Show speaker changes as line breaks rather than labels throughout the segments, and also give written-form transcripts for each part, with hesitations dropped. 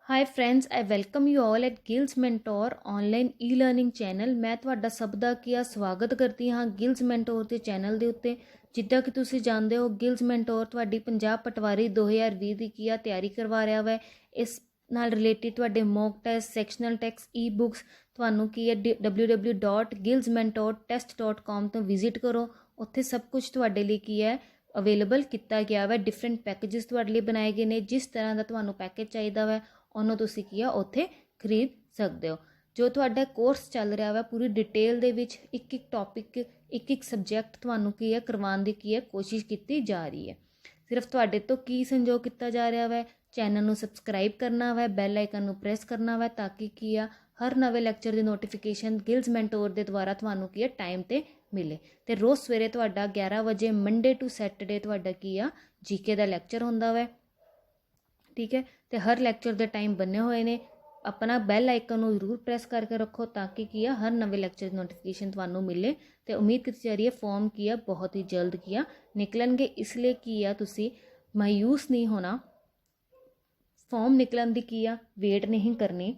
Hi friends, I welcome you all at gills mentor online e learning channel. मैं ਤੁਹਾਡਾ ਸਭ ਦਾ ਕੀ ਸਵਾਗਤ ਕਰਦੀ ਹਾਂ ਗਿਲਸ ਮੈਂਟੋਰ ਦੇ ਚੈਨਲ ਦੇ ਉੱਤੇ। ਜਿੱਦਾਂ ਕਿ ਤੁਸੀਂ ਜਾਣਦੇ ਹੋ, ਗਿਲਸ ਮੈਂਟੋਰ ਤੁਹਾਡੀ ਪੰਜਾਬ ਪਟਵਾਰੀ 2020 ਦੀ ਕੀ ਤਿਆਰੀ ਕਰਵਾ ਰਿਹਾ ਵਾ। ਇਸ ਨਾਲ ਰਿਲੇਟਿਡ ਤੁਹਾਡੇ mock test, sectional tests, E books ਤੁਹਾਨੂੰ ਕੀ ਹੈ www.gillsmentortest.com ਤੋਂ ਵਿਜ਼ਿਟ ਕਰੋ। ਉੱਥੇ ਸਭ ਕੁਝ ਤੁਹਾਡੇ ਲਈ ਕੀ ਹੈ ਅਵੇਲੇਬਲ ਕੀਤਾ ਗਿਆ ਵਾ। ਡਿਫਰੈਂਟ ਪੈਕੇजेस ਤੁਹਾਡੇ ਲਈ ਬਣਾਏ ਗਏ ਨੇ। ਜਿਸ ਤਰ੍ਹਾਂ ਦਾ ਤੁਹਾਨੂੰ ਪੈਕੇਜ ਚਾਹੀਦਾ ਵਾ ਉਹਨੂੰ ਤੁਸੀਂ ਕੀ ਆ ਉੱਥੇ ਖਰੀਦ ਸਕਦੇ ਹੋ। ਜੋ ਤੁਹਾਡਾ ਕੋਰਸ ਚੱਲ ਰਿਹਾ ਵਾ ਪੂਰੀ ਡਿਟੇਲ ਦੇ ਵਿੱਚ ਇੱਕ ਟੌਪਿਕ, ਇੱਕ ਸਬਜੈਕਟ ਤੁਹਾਨੂੰ ਕੀ ਹੈ ਕਰਵਾਉਣ ਦੀ ਕੀ ਹੈ ਕੋਸ਼ਿਸ਼ ਕੀਤੀ ਜਾ ਰਹੀ ਹੈ। ਸਿਰਫ ਤੁਹਾਡੇ ਤੋਂ ਕੀ ਸੰਯੋਗ ਕੀਤਾ ਜਾ ਰਿਹਾ ਵਾ, ਚੈਨਲ ਨੂੰ ਸਬਸਕ੍ਰਾਈਬ ਕਰਨਾ ਵਾ, ਬੈਲ ਆਈਕਨ ਨੂੰ ਪ੍ਰੈਸ ਕਰਨਾ ਵਾ ਤਾਂ ਕਿ ਕੀ ਆ ਹਰ ਨਵੇਂ ਲੈਕਚਰ ਦੀ ਨੋਟੀਫਿਕੇਸ਼ਨ ਗਿਲਸ ਮੈਂਟੋਰ ਦੇ ਦੁਆਰਾ ਤੁਹਾਨੂੰ ਕੀ ਹੈ ਟਾਈਮ 'ਤੇ ਮਿਲੇ। ਅਤੇ ਰੋਜ਼ ਸਵੇਰੇ ਤੁਹਾਡਾ 11 ਵਜੇ ਮੰਡੇ ਟੂ ਸੈਟਰਡੇ ਤੁਹਾਡਾ ਕੀ ਆ ਜੀਕੇ ਦਾ ਲੈਕਚਰ ਹੁੰਦਾ ਵਾ। ठीक है, तो हर लैक्चर के टाइम बने हुए ने। अपना बैल आइकन जरूर प्रेस करके रखो ताकि की है हर नवे लैक्चर नोटिफिकेशन थानू मिले। तो उम्मीद की जा रही है फॉर्म की है बहुत ही जल्द की निकलणगे, इसलिए की है तुसी मायूस नहीं होना। फॉर्म निकलन की की वेट नहीं करनी,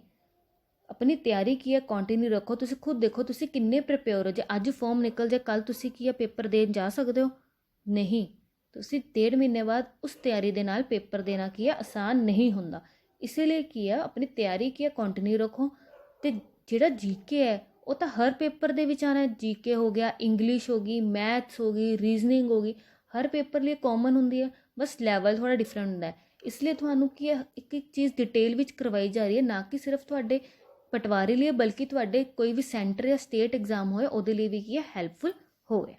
अपनी तैयारी की है कंटिन्यू रखो। तुसी खुद देखो तुसी किन्ने प्रिपेयर हो। जो अज फॉर्म निकल जाए कल तुसी की है पेपर देन जा सकते हो? नहीं। ਤੁਸੀਂ 1.5 ਮਹੀਨੇ ਬਾਅਦ ਉਸ ਤਿਆਰੀ ਦੇ ਨਾਲ ਪੇਪਰ ਦੇਣਾ ਕੀ ਹੈ ਆਸਾਨ ਨਹੀਂ ਹੁੰਦਾ। ਇਸ ਲਈ ਕੀ ਹੈ ਆਪਣੀ ਤਿਆਰੀ ਕੀ ਹੈ ਕੰਟੀਨਿਊ ਰੱਖੋ। ਤੇ ਜਿਹੜਾ ਜੀਕੇ ਹੈ ਉਹ ਤਾਂ ਹਰ ਪੇਪਰ ਦੇ ਵਿੱਚ ਆਣਾ। ਜੀਕੇ ਹੋ ਗਿਆ, ਇੰਗਲਿਸ਼ ਹੋ ਗਈ, ਮੈਥਸ ਹੋ ਗਈ, ਰੀਜ਼ਨਿੰਗ ਹੋ ਗਈ, ਹਰ ਪੇਪਰ ਲਈ ਕਾਮਨ ਹੁੰਦੀ ਹੈ, ਬਸ ਲੈਵਲ ਥੋੜਾ ਡਿਫਰੈਂਟ ਹੁੰਦਾ ਹੈ। ਇਸ ਲਈ ਤੁਹਾਨੂੰ ਕੀ ਹੈ ਇੱਕ ਚੀਜ਼ ਡਿਟੇਲ ਵਿੱਚ ਕਰਵਾਈ ਜਾ ਰਹੀ ਹੈ, ਨਾ ਕਿ ਸਿਰਫ ਤੁਹਾਡੇ ਪਟਵਾਰੀ ਲਈ ਬਲਕਿ ਤੁਹਾਡੇ ਕੋਈ ਵੀ ਸੈਂਟਰ ਜਾਂ ਸਟੇਟ ਐਗਜ਼ਾਮ ਹੋਏ ਉਹਦੇ ਲਈ ਵੀ ਕੀ ਹੈ ਹੈਲਪਫੁਲ ਹੋਵੇ।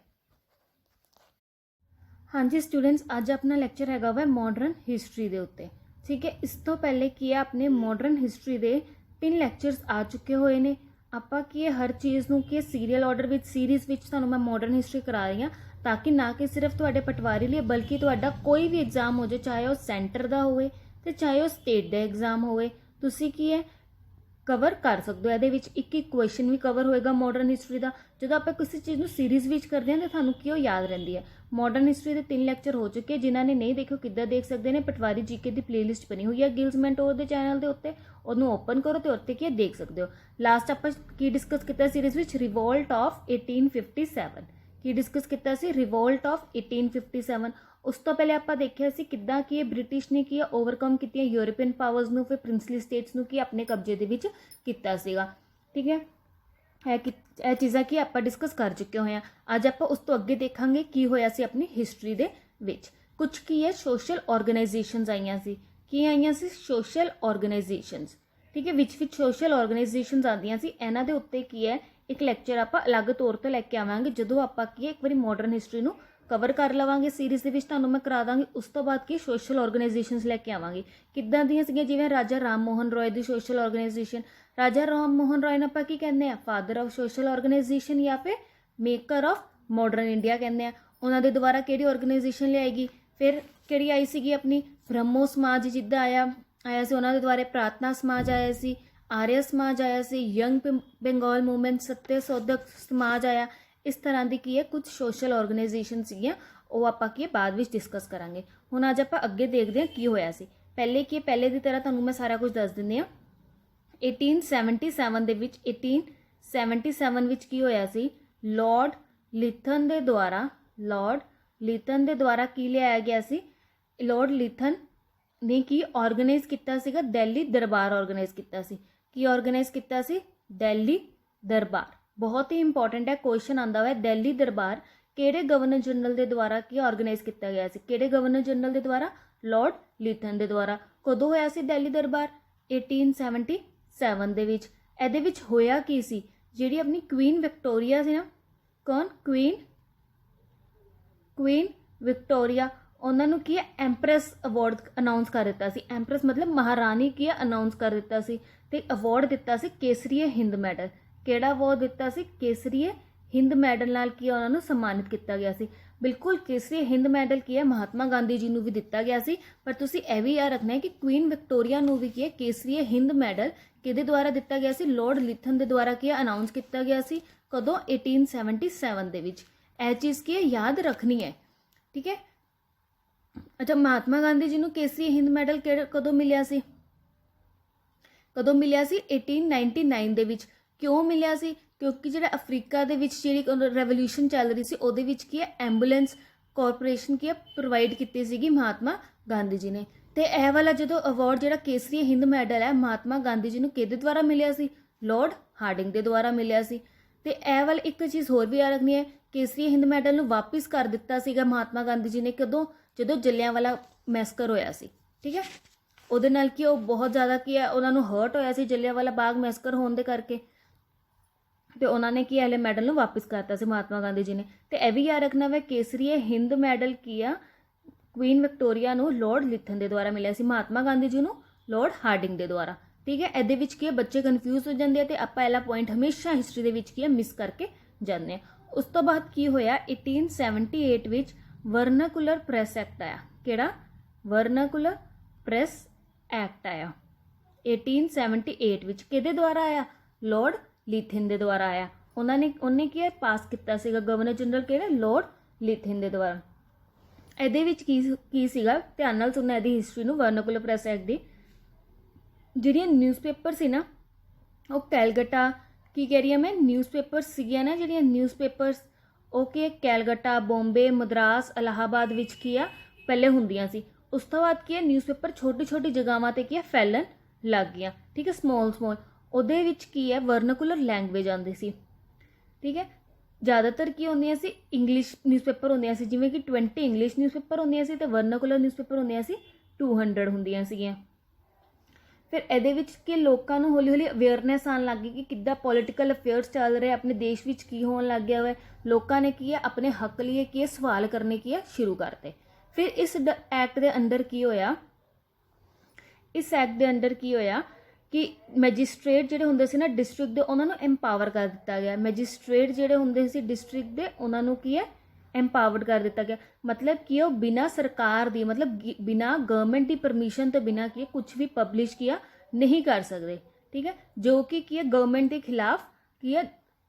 हाँ जी स्टूडेंट्स, अज अपना लैक्चर हैगा वा मॉडर्न हिस्टरी के उत्ते। ठीक है, इस तो पहले की है अपने मॉडर्न हिस्टरी के 3 लैक्चर्स आ चुके हुए हैं। आपां की हर चीज़ नूं की सीरीयल ऑर्डर विच सीरीज़ विच तुहानूं मैं मॉडर्न हिस्टरी करा रही हाँ ताकि ना कि सिर्फ तुहाडे पटवारी लिए बल्कि तुहाडा कोई भी एग्जाम हो जाए, चाहे वह सेंटर का होए ते चाहे वह स्टेट का एग्जाम होए, तुसीं की है कवर कर सकते हो। ये एक क्वेश्चन भी कवर होएगा मॉडर्न हिस्टरी का। जो आप किसी चीज़ को सीरीज़ विच करते हैं तो थानू की याद रही है। मॉडर्न हिस्टरी के 3 लैक्चर हो चुके हैं। जिन्होंने नहीं देखो किद्दां देख सकते हैं, पटवारी जीके की प्लेलिस्ट बनी हुई है गिल्स मैंटोर के चैनल के उत्ते, उन्होंने ओपन करो तो उत्ते की देख सकते हो। लास्ट आप की डिस्कस किया सीरीज़ में रिवोल्ट ऑफ 1857 की डिस्कस किया सी रिवोल्ट ऑफ 1857। उस तो पहले आप देखिया सी किद्दां की ब्रिटिश ने की ओवरकम की यूरोपीयन पावर्स नूं, फिर प्रिंसली स्टेट्स नूं की अपने कब्जे दे विच कीता सीगा। ठीक है, ਇਹ ਚੀਜ਼ਾਂ ਕੀ ਆਪਾਂ ਡਿਸਕਸ ਕਰ ਚੁੱਕੇ ਹੋਏ ਆ। ਅੱਜ ਆਪਾਂ ਉਸ ਤੋਂ ਅੱਗੇ ਦੇਖਾਂਗੇ ਕੀ ਹੋਇਆ ਸੀ ਆਪਣੀ ਹਿਸਟਰੀ ਦੇ ਵਿੱਚ। ਕੁਝ ਕੀ ਹੈ ਸੋਸ਼ਲ ਆਰਗੇਨਾਈਜੇਸ਼ਨਸ ਆਈਆਂ ਸੀ। ਕੀ ਆਈਆਂ ਸੀ? Social organisations. ਠੀਕ ਹੈ, ਵਿੱਚ ਸੋਸ਼ਲ ਆਰਗੇਨਾਈਜੇਸ਼ਨਸ ਆਉਂਦੀਆਂ ਸੀ। ਇਹਨਾਂ ਦੇ ਉੱਤੇ ਕੀ ਹੈ ਇੱਕ ਲੈਕਚਰ ਆਪਾਂ ਅਲੱਗ ਤੌਰ ਤੇ ਲੈ ਕੇ ਆਵਾਂਗੇ ਜਦੋਂ ਆਪਾਂ ਕੀ ਇੱਕ ਵਾਰੀ ਮਾਡਰਨ ਹਿਸਟਰੀ ਨੂੰ ਕਵਰ ਕਰ ਲਵਾਂਗੇ। ਸੀਰੀਜ਼ ਦੇ ਵਿੱਚ ਤੁਹਾਨੂੰ ਮੈਂ ਕਰਾ ਦਾਂਗੀ। ਉਸ ਤੋਂ ਬਾਅਦ ਕੀ ਸੋਸ਼ਲ ਆਰਗੇਨਾਈਜੇਸ਼ਨਸ ਲੈ ਕੇ ਆਵਾਂਗੇ। ਕਿੱਦਾਂ ਦੀਆਂ ਸੀਗੀਆਂ? ਜਿਵੇਂ ਰਾਜਾ ਰਾਮ ਮੋਹਨ ਰਾਏ ਦੀ ਸੋਸ਼ਲ ਆਰਗੇਨਾਈਜੇਸ਼ਨ। ਰਾਜਾ ਰਾਮ ਮੋਹਨ ਰਾਏ ਨੂੰ ਆਪਾਂ ਕੀ ਕਹਿੰਦੇ ਆ? ਫਾਦਰ ਆਫ ਸੋਸ਼ਲ ਆਰਗੇਨਾਈਜੇਸ਼ਨ ਜਾਂ ਫਿਰ ਮੇਕਰ ਆਫ ਮਾਡਰਨ ਇੰਡੀਆ ਕਹਿੰਦੇ ਆ। ਉਹਨਾਂ ਦੇ ਦੁਆਰਾ ਕਿਹੜੀ ਆਰਗੇਨਾਈਜੇਸ਼ਨ ਲਿਆਏਗੀ? ਫਿਰ ਕਿਹੜੀ ਆਈ ਸੀਗੀ ਆਪਣੀ ਬ੍ਰਹਮੋ ਸਮਾਜ ਜਿੱਦਾਂ ਆਇਆ ਸੀ ਉਹਨਾਂ ਦੇ ਦੁਆਰਾ। ਪ੍ਰਾਰਥਨਾ ਸਮਾਜ ਆਇਆ ਸੀ, ਆਰਿਆ ਸਮਾਜ ਆਇਆ ਸੀ, ਯੰਗ ਬੰਗਾਲ ਮੂਵਮੈਂਟ, ਸत्य शोधक ਸਮਾਜ ਆਇਆ। इस तरह की की है कुछ सोशल ऑर्गेनाइजेशन सीगियां, वो आप की बाद में डिस्कस करांगे। हुण अज आप अगे देखते हैं की होया सी। पहले की पहले की तरह तुहानूं मैं सारा कुछ दस दिंदी हाँ। 1877 दे विच 1877 विच की होया सी? लॉर्ड लिथन दे द्वारा की लिया गया सी? लॉर्ड लिथन ने की ऑर्गेनाइज किया सीगा? दिल्ली दरबार ऑर्गेनाइज किया सी। की ऑर्गेनाइज किया सी? दिल्ली दरबार। बहुत ही इंपॉर्टेंट है, क्वेश्चन आता है दिल्ली दरबार किहड़े गवर्नर जनरल के द्वारा की ऑर्गेनाइज किया गया सी? किहड़े गवर्नर जनरल के द्वारा? लॉर्ड लिथन के द्वारा। कदों होया सी दिल्ली दरबार? 1877 दे विच। इहदे विच होया की सी? जिहड़ी अपनी क्वीन विक्टोरिया सी ना, कौन? क्वीन विक्टोरिया, उन्होंने की एंप्रैस अवॉर्ड अनाउंस कर दिता सी। एंप्रैस मतलब महारानी की अनाउंस कर दिता सी ते अवॉर्ड दिता सी केसरीय हिंद मैडल। किहड़ा अवॉर्ड दिता सी? केसरीय हिंद मैडल नाल की उन्होंने सम्मानित किया गया सी। बिल्कुल केसरीय हिंद मैडल की है महात्मा गांधी जी नूं भी दिता गया सी। पर तुसीं यह भी याद रखना है कि क्वीन विक्टोरिया नूं भी की है केसरीय हिंद मैडल किहदे द्वारा दिता गया सी? लॉर्ड लिथन के द्वारा की अनाउंस किया गया सी। कदों? 1877 दे विच। यह चीज़ की है याद रखनी है। ठीक है, अच्छा, महात्मा गांधी जी नूं केसरीय हिंद मैडल कदों मिलिया सी? ਕਦੋਂ ਮਿਲਿਆ ਸੀ 1899 ਦੇ ਵਿੱਚ। ਕਿਉਂ ਮਿਲਿਆ ਸੀ? ਕਿਉਂਕਿ ਜਿਹੜਾ ਅਫਰੀਕਾ ਦੇ ਵਿੱਚ ਜਿਹੜੀ ਰੈਵੋਲੂਸ਼ਨ ਚੱਲ ਰਹੀ ਸੀ ਉਹਦੇ ਵਿੱਚ ਕੀ ਹੈ ਐਂਬੂਲੈਂਸ ਕਾਰਪੋਰੇਸ਼ਨ ਕੀ ਹੈ ਪ੍ਰੋਵਾਈਡ ਕੀਤੀ ਸੀਗੀ ਮਹਾਤਮਾ ਗਾਂਧੀ ਜੀ ਨੇ। ਤੇ ਇਹ ਵਾਲਾ ਜਦੋਂ ਅਵਾਰਡ ਜਿਹੜਾ ਕੇਸਰੀ ਹਿੰਦ ਮੈਡਲ ਹੈ ਮਹਾਤਮਾ ਗਾਂਧੀ ਜੀ ਨੂੰ ਕਿਹਦੇ ਦੁਆਰਾ ਮਿਲਿਆ ਸੀ? ਲਾਰਡ ਹਾਰਡਿੰਗ ਦੇ ਦੁਆਰਾ ਮਿਲਿਆ ਸੀ। ਤੇ ਇਹ ਵਾਲੀ ਇੱਕ ਚੀਜ਼ ਹੋਰ ਵੀ ਯਾਦ ਰੱਖਣੀ ਹੈ, ਕੇਸਰੀ ਹਿੰਦ ਮੈਡਲ ਨੂੰ ਵਾਪਿਸ ਕਰ ਦਿੱਤਾ ਸੀਗਾ ਮਹਾਤਮਾ ਗਾਂਧੀ ਜੀ ਨੇ ਕਦੋਂ? ਜਦੋਂ ਜਲਿਆਂਵਾਲਾ ਮੈਸਕਰ ਹੋਇਆ ਸੀ। ਠੀਕ ਹੈ, ਉਹਦੇ ਨਾਲ ਕੀ ਉਹ ਬਹੁਤ ਜ਼ਿਆਦਾ ਕੀ ਹੈ ਉਹਨਾਂ ਨੂੰ ਹਰਟ ਹੋਇਆ ਸੀ ਜਲਿਆਂਵਾਲਾ ਬਾਗ ਮੈਸਕਰ ਹੋਣ ਦੇ ਕਰਕੇ, ਤੇ ਉਹਨਾਂ ਨੇ ਕੀ ਵਾਲੇ ਮੈਡਲ ਨੂੰ ਵਾਪਿਸ ਕਰਤਾ ਸੀ ਮਹਾਤਮਾ ਗਾਂਧੀ ਜੀ ਨੇ। ਤੇ ਇਹ ਵੀ ਯਾਦ ਰੱਖਣਾ ਵਾ ਕੇਸਰੀ ਹਿੰਦ ਮੈਡਲ ਕੀ ਆ ਕੁਈਨ ਵਿਕਟੋਰੀਆ ਨੂੰ ਲਾਰਡ ਲਿਥਨ ਦੇ ਦੁਆਰਾ ਮਿਲਿਆ ਸੀ, ਮਹਾਤਮਾ ਗਾਂਧੀ ਜੀ ਨੂੰ ਲਾਰਡ ਹਾਰਡਿੰਗ ਦੇ ਦੁਆਰਾ। ਠੀਕ ਹੈ, ਇਹਦੇ ਵਿੱਚ ਕੀ ਹੈ ਬੱਚੇ ਕਨਫਿਊਜ਼ ਹੋ ਜਾਂਦੇ ਆ ਤੇ ਆਪਾਂ ਇਹਲਾ ਪੁਆਇੰਟ ਹਮੇਸ਼ਾ ਹਿਸਟਰੀ ਦੇ ਵਿੱਚ ਕੀ ਹੈ ਮਿਸ ਕਰਕੇ ਜਾਂਦੇ ਆ। ਉਸ ਤੋਂ ਬਾਅਦ ਕੀ ਹੋਇਆ 1878 ਵਿੱਚ ਵਰਨਾਕੂਲਰ ਪ੍ਰੈਸ ਐਕਟ ਆਇਆ। ਕਿਹੜਾ? ਵਰਨਾਕੂਲਰ ਪ੍ਰੈਸ ਐਕਟ ਆਇਆ 1878 ਵਿੱਚ। ਕਿਹਦੇ ਦੁਆਰਾ ਆਇਆ? ਲਾਰਡ ਲਿਥਨ ਦੇ ਦੁਆਰਾ ਆਇਆ। ਉਹਨੇ ਕੀ ਪਾਸ ਕੀਤਾ ਸੀਗਾ ਗਵਰਨਰ ਜਨਰਲ ਕਿਹੜੇ? ਲਾਰਡ ਲਿਥਨ ਦੇ ਦੁਆਰਾ। ਇਹਦੇ ਵਿੱਚ ਕੀ ਸੀਗਾ ਧਿਆਨ ਨਾਲ ਸੁਣਨਾ ਇਹਦੀ ਹਿਸਟਰੀ ਨੂੰ। ਵਰਨਾਕੂਲਰ ਪ੍ਰੈਸ ਐਕਟ ਦੀ ਜਿਹੜੀਆਂ ਨਿਊਜ਼ਪੇਪਰ ਸੀ ਨਾ ਉਹ ਕੈਲਕਟਾ ਕੀ ਕਹਿ ਰਹੀ ਹਾਂ ਮੈਂ ਨਿਊਜ਼ਪੇਪਰਸ ਸੀਗੀਆਂ ਨਾ ਜਿਹੜੀਆਂ ਨਿਊਜ਼ਪੇਪਰਸ ਉਹ ਕੀ ਕੈਲਕਟਾ ਬੰਬੇ ਮਦਰਾਸ ਇਲਾਹਾਬਾਦ ਵਿੱਚ ਕੀ ਆ ਪਹਿਲੇ ਹੁੰਦੀਆਂ ਸੀ। ਉਸ ਤੋਂ ਬਾਅਦ ਕੀ ਹੈ ਨਿਊਜ਼ਪੇਪਰ ਛੋਟੀ ਛੋਟੀ ਜਗ੍ਹਾਵਾਂ ਤੇ ਕੀ ਹੈ ਫੈਲਣ ਲੱਗ ਗਈਆਂ। ਠੀਕ ਹੈ, ਸਮਾਲ ਉਹਦੇ ਵਿੱਚ ਕੀ ਹੈ ਵਰਨਾਕੂਲਰ ਲੈਂਗੁਏਜ ਆਉਂਦੀ ਸੀ। ਠੀਕ ਹੈ, ਜ਼ਿਆਦਾਤਰ ਕੀ ਹੁੰਦੀਆਂ ਸੀ ਇੰਗਲਿਸ਼ ਨਿਊਜ਼ਪੇਪਰ ਹੁੰਦੀਆਂ ਸੀ, ਜਿਵੇਂ ਕਿ 20 ਇੰਗਲਿਸ਼ ਨਿਊਜ਼ਪੇਪਰ ਹੁੰਦੀਆਂ ਸੀ ਤੇ ਵਰਨਾਕੂਲਰ ਨਿਊਜ਼ਪੇਪਰ ਹੁੰਦੀਆਂ ਸੀ 200 ਹੁੰਦੀਆਂ ਸੀਗੀਆਂ। ਫਿਰ ਇਹਦੇ ਵਿੱਚ ਕਿ ਲੋਕਾਂ ਨੂੰ ਹੌਲੀ ਹੌਲੀ ਅਵੇਅਰਨੈਸ ਆਉਣ ਲੱਗ ਗਈ ਕਿ ਕਿੱਦਾਂ ਪੋਲੀਟੀਕਲ ਅਫੇਅਰਸ ਚੱਲ ਰਹੇ ਆਪਣੇ ਦੇਸ਼ ਵਿੱਚ ਕੀ ਹੋਣ ਲੱਗ ਗਿਆ ਹੋਇਆ। ਲੋਕਾਂ ਨੇ ਕੀ ਹੈ ਆਪਣੇ ਹੱਕ ਲਈ ਕੀ ਸਵਾਲ ਕਰਨੇ ਕੀ ਹੈ ਸ਼ੁਰੂ ਕਰਤੇ। ਫਿਰ ਇਸ ਐਕਟ ਦੇ ਅੰਦਰ ਕੀ ਹੋਇਆ ਕਿ ਮੈਜਿਸਟ੍ਰੇਟ ਜਿਹੜੇ ਹੁੰਦੇ ਸੀ ਨਾ ਡਿਸਟ੍ਰਿਕਟ ਦੇ ਉਹਨਾਂ ਨੂੰ ਐਮਪਾਵਰ ਕਰ ਦਿੱਤਾ ਗਿਆ। ਮੈਜਿਸਟ੍ਰੇਟ ਜਿਹੜੇ ਹੁੰਦੇ ਸੀ ਡਿਸਟ੍ਰਿਕਟ ਦੇ ਉਹਨਾਂ ਨੂੰ ਕੀ ਹੈ ਐਮਪਾਵਰਡ ਕਰ ਦਿੱਤਾ ਗਿਆ। ਮਤਲਬ ਕਿ ਉਹ ਬਿਨਾਂ ਸਰਕਾਰ ਦੀ ਮਤਲਬ ਬਿਨਾਂ ਗਵਰਨਮੈਂਟ ਦੀ ਪਰਮਿਸ਼ਨ ਤੋਂ ਬਿਨਾਂ ਕੀ ਕੁਝ ਵੀ ਪਬਲਿਸ਼ ਕਿਆ ਨਹੀਂ ਕਰ ਸਕਦੇ। ਠੀਕ ਹੈ, ਜੋ ਕਿ ਕੀ ਹੈ ਗਵਰਨਮੈਂਟ ਦੇ ਖਿਲਾਫ ਕੀ ਹੈ